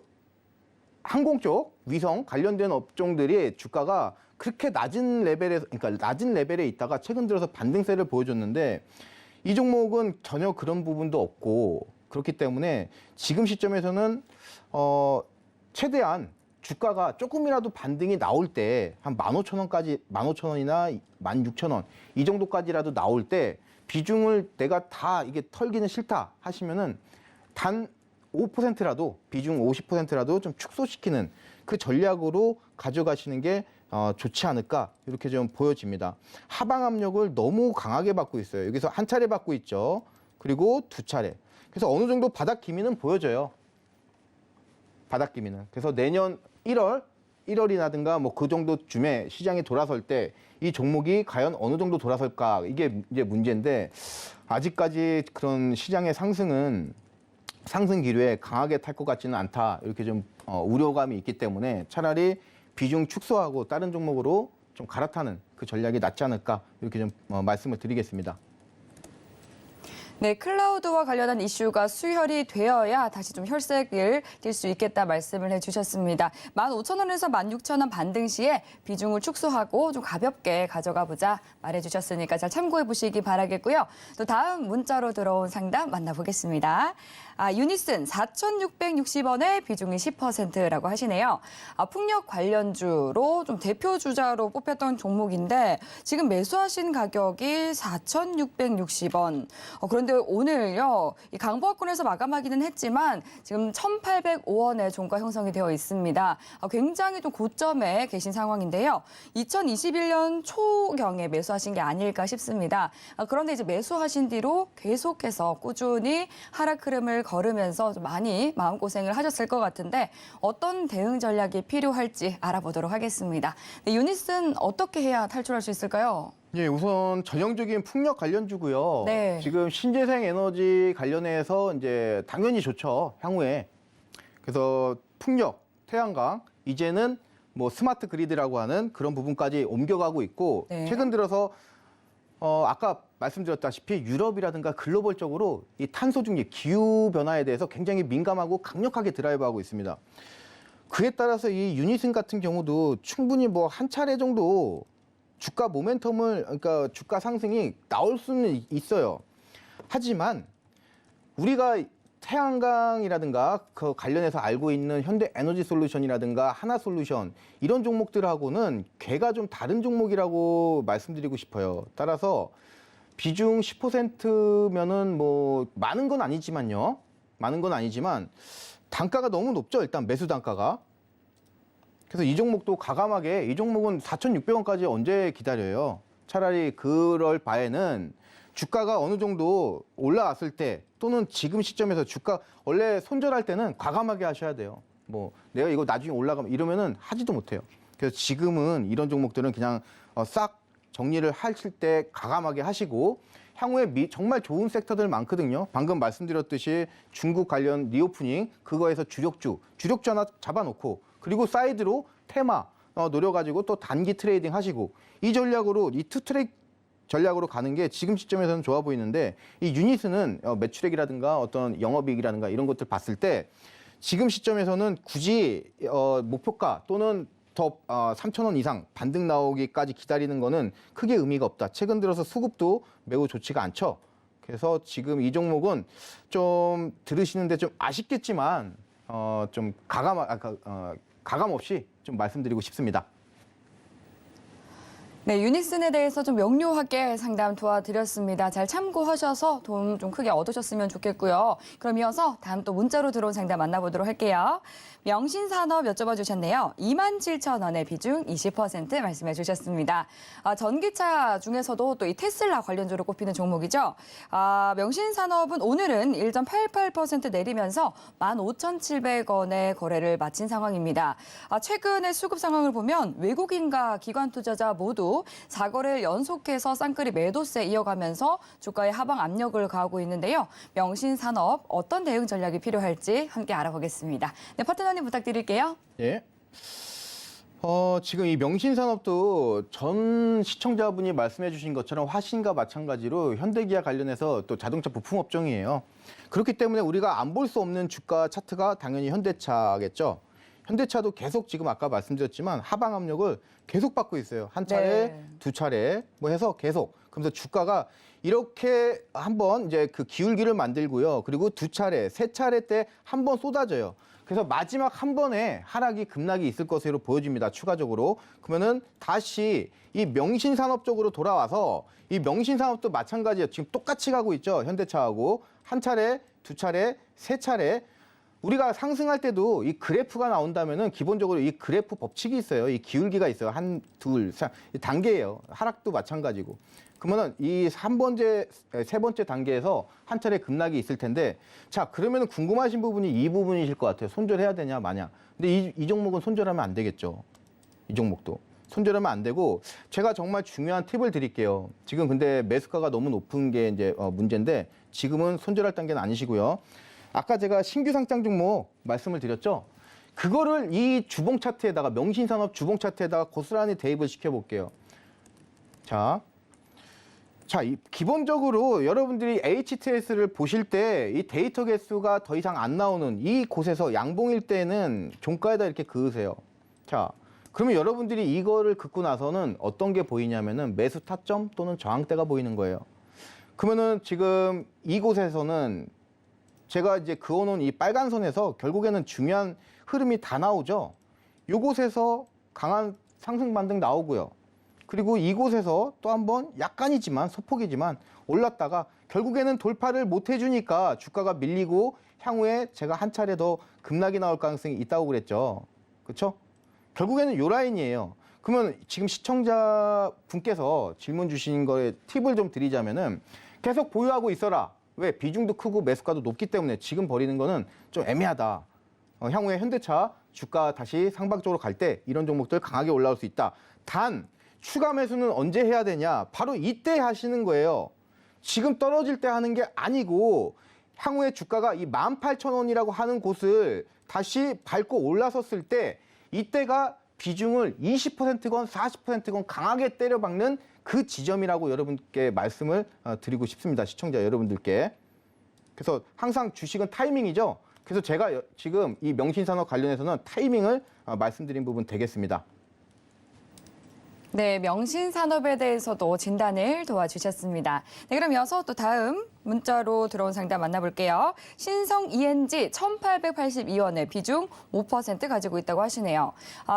항공 쪽 위성 관련된 업종들이 주가가 그렇게 낮은 레벨에 있다가 최근 들어서 반등세를 보여줬는데 이 종목은 전혀 그런 부분도 없고 그렇기 때문에 지금 시점에서는 최대한 주가가 조금이라도 반등이 나올 때 한 15,000원까지 15,000원이나 16,000원 이 정도까지라도 나올 때 비중을 내가 다 이게 털기는 싫다 하시면은 단 5%라도 비중 50%라도 좀 축소시키는 그 전략으로 가져가시는 게 좋지 않을까 이렇게 좀 보여집니다. 하방 압력을 너무 강하게 받고 있어요. 여기서 한 차례 받고 있죠. 그리고 두 차례. 그래서 어느 정도 바닥 기미는 보여져요. 바닥 기미는. 그래서 내년 1월 1월이라든가 뭐 그 정도쯤에 시장이 돌아설 때 이 종목이 과연 어느 정도 돌아설까 이게 이제 문제인데 아직까지 그런 시장의 상승은 상승 기류에 강하게 탈 것 같지는 않다 이렇게 좀 우려감이 있기 때문에 차라리 비중 축소하고 다른 종목으로 좀 갈아타는 그 전략이 낫지 않을까 이렇게 좀 말씀을 드리겠습니다. 네, 클라우드와 관련한 이슈가 수혈이 되어야 다시 좀 혈색을 띌 수 있겠다 말씀을 해주셨습니다. 15,000원에서 16,000원 반등 시에 비중을 축소하고 좀 가볍게 가져가 보자 말해주셨으니까 잘 참고해 보시기 바라겠고요. 또 다음 문자로 들어온 상담 만나보겠습니다. 유니슨 4,660원에 비중이 10%라고 하시네요. 풍력 관련주로 좀 대표 주자로 뽑혔던 종목인데 지금 매수하신 가격이 4,660원. 그런데 오늘요, 이 강보합권에서 마감하기는 했지만 지금 1,805원의 종가 형성이 되어 있습니다. 굉장히 좀 고점에 계신 상황인데요. 2021년 초경에 매수하신 게 아닐까 싶습니다. 그런데 이제 매수하신 뒤로 계속해서 꾸준히 하락 흐름을 걸으면서 좀 많이 마음고생을 하셨을 것 같은데 어떤 대응 전략이 필요할지 알아보도록 하겠습니다. 네, 유니슨 어떻게 해야 탈출할 수 있을까요? 예, 우선 전형적인 풍력 관련주고요. 네. 지금 신재생 에너지 관련해서 이제 당연히 좋죠. 향후에. 그래서 풍력, 태양광, 이제는 뭐 스마트 그리드라고 하는 그런 부분까지 옮겨가고 있고 네. 최근 들어서 아까 말씀드렸다시피 유럽이라든가 글로벌적으로 이 탄소 중립, 기후 변화에 대해서 굉장히 민감하고 강력하게 드라이브하고 있습니다. 그에 따라서 이 유니슨 같은 경우도 충분히 뭐 한 차례 정도 주가 모멘텀을, 그러니까 주가 상승이 나올 수는 있어요. 하지만 우리가 태양광이라든가 그 관련해서 알고 있는 현대에너지솔루션이라든가 하나솔루션 이런 종목들하고는 궤가 좀 다른 종목이라고 말씀드리고 싶어요. 따라서 비중 10%면은 뭐 많은 건 아니지만요. 많은 건 아니지만 단가가 너무 높죠. 일단 매수 단가가. 그래서 이 종목도 과감하게 이 종목은 4,600원까지 언제 기다려요. 차라리 그럴 바에는 주가가 어느 정도 올라왔을 때 또는 지금 시점에서 주가 원래 손절할 때는 과감하게 하셔야 돼요. 뭐 내가 이거 나중에 올라가면 이러면은 하지도 못해요. 그래서 지금은 이런 종목들은 그냥 싹 정리를 하실 때 과감하게 하시고 향후에 정말 좋은 섹터들 많거든요. 방금 말씀드렸듯이 중국 관련 리오프닝 그거에서 주력주 하나 잡아놓고 그리고 사이드로 테마 노려가지고 또 단기 트레이딩 하시고 이 전략으로 이 투트랙 전략으로 가는 게 지금 시점에서는 좋아 보이는데 이 유니스는 매출액이라든가 어떤 영업이익이라든가 이런 것들 봤을 때 지금 시점에서는 굳이 목표가 또는 더 3,000원 이상 반등 나오기까지 기다리는 거는 크게 의미가 없다. 최근 들어서 수급도 매우 좋지가 않죠. 그래서 지금 이 종목은 좀 들으시는데 좀 아쉽겠지만 좀 가감 없이 좀 말씀드리고 싶습니다. 네, 유니슨에 대해서 좀 명료하게 상담 도와드렸습니다. 잘 참고하셔서 도움 좀 크게 얻으셨으면 좋겠고요. 그럼 이어서 다음 또 문자로 들어온 상담 만나보도록 할게요. 명신산업 여쭤봐 주셨네요. 27,000원의 비중 20% 말씀해 주셨습니다. 전기차 중에서도 또 이 테슬라 관련주로 꼽히는 종목이죠. 명신산업은 오늘은 1.88% 내리면서 15,700원의 거래를 마친 상황입니다. 최근의 수급 상황을 보면 외국인과 기관 투자자 모두 4거래를 연속해서 쌍끌이 매도세 이어가면서 주가의 하방 압력을 가하고 있는데요. 명신산업 어떤 대응 전략이 필요할지 함께 알아보겠습니다. 네, 파트너님 부탁드릴게요. 예. 지금 이 명신산업도 전 시청자분이 말씀해 주신 것처럼 화신과 마찬가지로 현대기아 관련해서 또 자동차 부품 업종이에요. 그렇기 때문에 우리가 안 볼 수 없는 주가 차트가 당연히 현대차겠죠. 현대차도 계속 지금 아까 말씀드렸지만 하방 압력을 계속 받고 있어요. 한 차례, 네. 두 차례 뭐 해서 계속. 그러면서 주가가 이렇게 한번 이제 그 기울기를 만들고요. 그리고 두 차례, 세 차례 때 한 번 쏟아져요. 그래서 마지막 한 번에 하락이 급락이 있을 것으로 보여집니다. 추가적으로. 그러면은 다시 이 명신산업 쪽으로 돌아와서 이 명신산업도 마찬가지예요. 지금 똑같이 가고 있죠. 현대차하고 한 차례, 두 차례, 세 차례. 우리가 상승할 때도 이 그래프가 나온다면은 기본적으로 이 그래프 법칙이 있어요. 이 기울기가 있어요. 한, 둘, 셋. 단계예요. 하락도 마찬가지고. 그러면은 이 세 번째 단계에서 한 차례 급락이 있을 텐데 자, 그러면은 궁금하신 부분이 이 부분이실 것 같아요. 손절해야 되냐, 마냐. 근데 이 종목은 손절하면 안 되겠죠. 이 종목도. 손절하면 안 되고 제가 정말 중요한 팁을 드릴게요. 지금 근데 매수가가 너무 높은 게 이제 문제인데 지금은 손절할 단계는 아니시고요. 아까 제가 신규 상장 종목 말씀을 드렸죠. 그거를 이 주봉 차트에다가 명신산업 주봉 차트에다가 고스란히 대입을 시켜볼게요. 자, 기본적으로 여러분들이 HTS를 보실 때 이 데이터 개수가 더 이상 안 나오는 이 곳에서 양봉일 때는 종가에다 이렇게 그으세요. 자, 그러면 여러분들이 이거를 긋고 나서는 어떤 게 보이냐면은 매수 타점 또는 저항대가 보이는 거예요. 그러면은 지금 이곳에서는 제가 이제 그어놓은 이 빨간 선에서 결국에는 중요한 흐름이 다 나오죠. 이곳에서 강한 상승 반등 나오고요. 그리고 이곳에서 또 한번 약간이지만 소폭이지만 올랐다가 결국에는 돌파를 못 해주니까 주가가 밀리고 향후에 제가 한 차례 더 급락이 나올 가능성이 있다고 그랬죠. 그렇죠? 결국에는 요 라인이에요. 그러면 지금 시청자분께서 질문 주신 거에 팁을 좀 드리자면은 계속 보유하고 있어라. 왜? 비중도 크고 매수가도 높기 때문에 지금 버리는 거는 좀 애매하다. 향후에 현대차 주가 다시 상방적으로 갈 때 이런 종목들 강하게 올라올 수 있다. 단 추가 매수는 언제 해야 되냐? 바로 이때 하시는 거예요. 지금 떨어질 때 하는 게 아니고 향후에 주가가 이 18,000원이라고 하는 곳을 다시 밟고 올라섰을 때 이때가 비중을 20%건 40%건 강하게 때려박는 그 지점이라고 여러분께 말씀을 드리고 싶습니다. 시청자 여러분들께. 그래서 항상 주식은 타이밍이죠. 그래서 제가 지금 이 명신산업 관련해서는 타이밍을 말씀드린 부분 되겠습니다. 네, 명신산업에 대해서도 진단을 도와주셨습니다. 네, 그럼 이어서 또 다음 문자로 들어온 상담 만나볼게요. 신성 ENG 1,882원에 비중 5% 가지고 있다고 하시네요.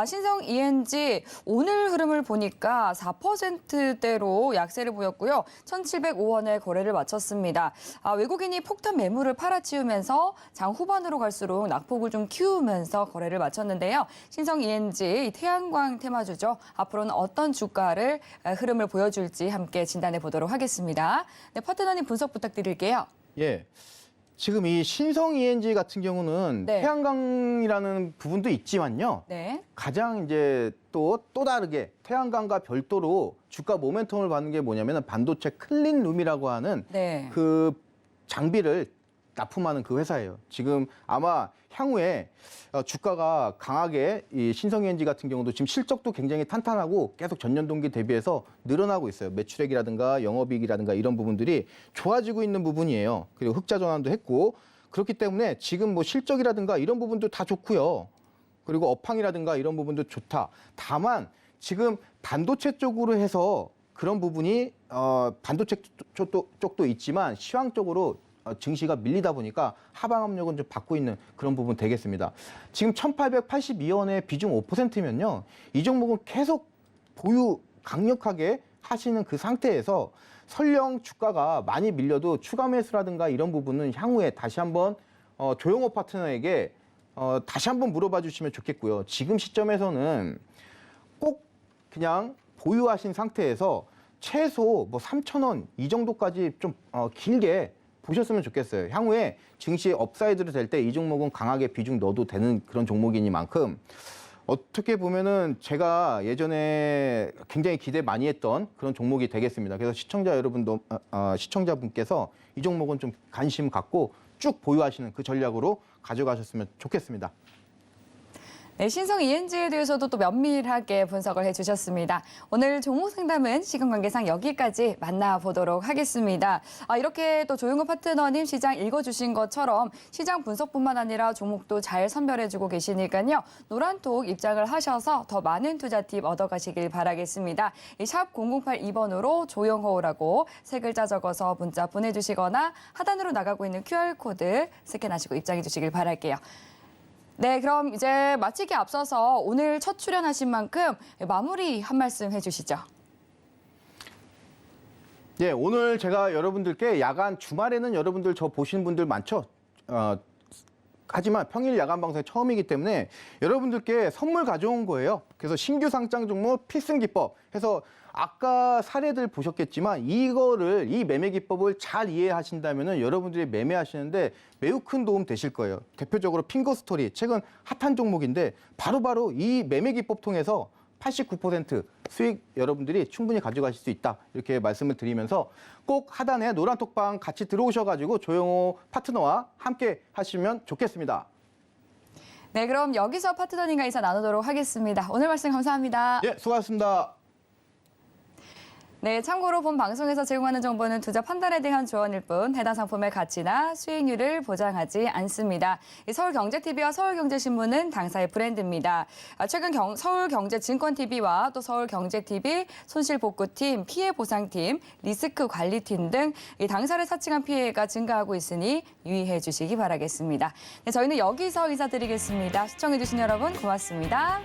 신성 ENG 오늘 흐름을 보니까 4%대로 약세를 보였고요. 1,705원에 거래를 마쳤습니다. 외국인이 폭탄 매물을 팔아치우면서 장 후반으로 갈수록 낙폭을 좀 키우면서 거래를 마쳤는데요. 신성 ENG 태양광 테마주죠. 앞으로는 어떤 주가를 흐름을 보여줄지 함께 진단해 보도록 하겠습니다. 네, 파트너님 분석 부탁드릴게요. 예. 지금 이 신성 ENG 같은 경우는 네. 태양광이라는 부분도 있지만요. 네. 가장 이제 또 다르게 태양광과 별도로 주가 모멘텀을 받는 게 뭐냐면 반도체 클린룸이라고 하는 네. 그 장비를 납품하는 그 회사예요. 지금 아마 향후에 주가가 강하게 이 신성 ENG 같은 경우도 지금 실적도 굉장히 탄탄하고 계속 전년 동기 대비해서 늘어나고 있어요. 매출액이라든가 영업이익이라든가 이런 부분들이 좋아지고 있는 부분이에요. 그리고 흑자 전환도 했고 그렇기 때문에 지금 뭐 실적이라든가 이런 부분도 다 좋고요. 그리고 업황이라든가 이런 부분도 좋다. 다만 지금 반도체 쪽으로 해서 그런 부분이 반도체 쪽도 있지만 시황적으로 증시가 밀리다 보니까 하방 압력은 좀 받고 있는 그런 부분 되겠습니다. 지금 1,882원의 비중 5%면요. 이 종목은 계속 보유 강력하게 하시는 그 상태에서 설령 주가가 많이 밀려도 추가 매수라든가 이런 부분은 향후에 다시 한번 조영호 파트너에게 다시 한번 물어봐 주시면 좋겠고요. 지금 시점에서는 꼭 그냥 보유하신 상태에서 최소 뭐 3,000원 이 정도까지 좀 길게 보셨으면 좋겠어요. 향후에 증시 업사이드로 될 때 이 종목은 강하게 비중 넣어도 되는 그런 종목이니만큼 어떻게 보면은 제가 예전에 굉장히 기대 많이 했던 그런 종목이 되겠습니다. 그래서 시청자 여러분도 시청자분께서 이 종목은 좀 관심 갖고 쭉 보유하시는 그 전략으로 가져가셨으면 좋겠습니다. 네, 신성 ENG에 대해서도 또 면밀하게 분석을 해주셨습니다. 오늘 종목 상담은 시간 관계상 여기까지 만나보도록 하겠습니다. 이렇게 또 조용호 파트너님 시장 읽어주신 것처럼 시장 분석뿐만 아니라 종목도 잘 선별해주고 계시니까요. 노란톡 입장을 하셔서 더 많은 투자 팁 얻어가시길 바라겠습니다. 이 샵 0082번으로 조용호라고 세 글자 적어서 문자 보내주시거나 하단으로 나가고 있는 QR코드 스캔하시고 입장해 주시길 바랄게요. 네, 그럼 이제 마치기 앞서서 오늘 첫 출연하신 만큼 마무리 한 말씀 해주시죠. 네, 오늘 제가 여러분들께 야간 주말에는 여러분들 저 보시는 분들 많죠. 하지만 평일 야간 방송이 처음이기 때문에 여러분들께 선물 가져온 거예요. 그래서 신규 상장 종목 필승 기법 해서 아까 사례들 보셨겠지만 이 매매 기법을 잘 이해하신다면은 여러분들이 매매하시는데 매우 큰 도움 되실 거예요. 대표적으로 핑거스토리 최근 핫한 종목인데 바로바로 이 매매 기법 통해서 89% 수익 여러분들이 충분히 가져가실 수 있다. 이렇게 말씀을 드리면서 꼭 하단에 노란 톡방 같이 들어오셔가지고 조영호 파트너와 함께 하시면 좋겠습니다. 네, 그럼 여기서 파트너님과 인사 나누도록 하겠습니다. 오늘 말씀 감사합니다. 예, 수고하셨습니다. 네, 참고로 본 방송에서 제공하는 정보는 투자 판단에 대한 조언일 뿐 해당 상품의 가치나 수익률을 보장하지 않습니다. 서울경제TV와 서울경제신문은 당사의 브랜드입니다. 최근 서울경제증권TV와 또 서울경제TV, 손실복구팀, 피해보상팀, 리스크관리팀 등 이 당사를 사칭한 피해가 증가하고 있으니 유의해 주시기 바라겠습니다. 네, 저희는 여기서 인사드리겠습니다. 시청해주신 여러분 고맙습니다.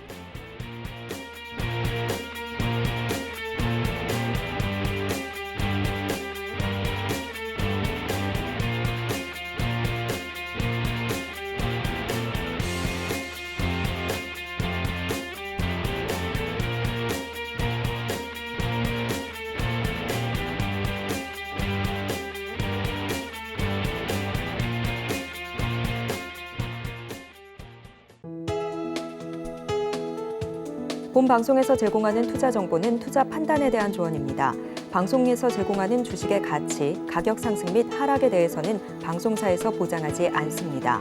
본 방송에서 제공하는 투자 정보는 투자 판단에 대한 조언입니다. 방송에서 제공하는 주식의 가치, 가격 상승 및 하락에 대해서는 방송사에서 보장하지 않습니다.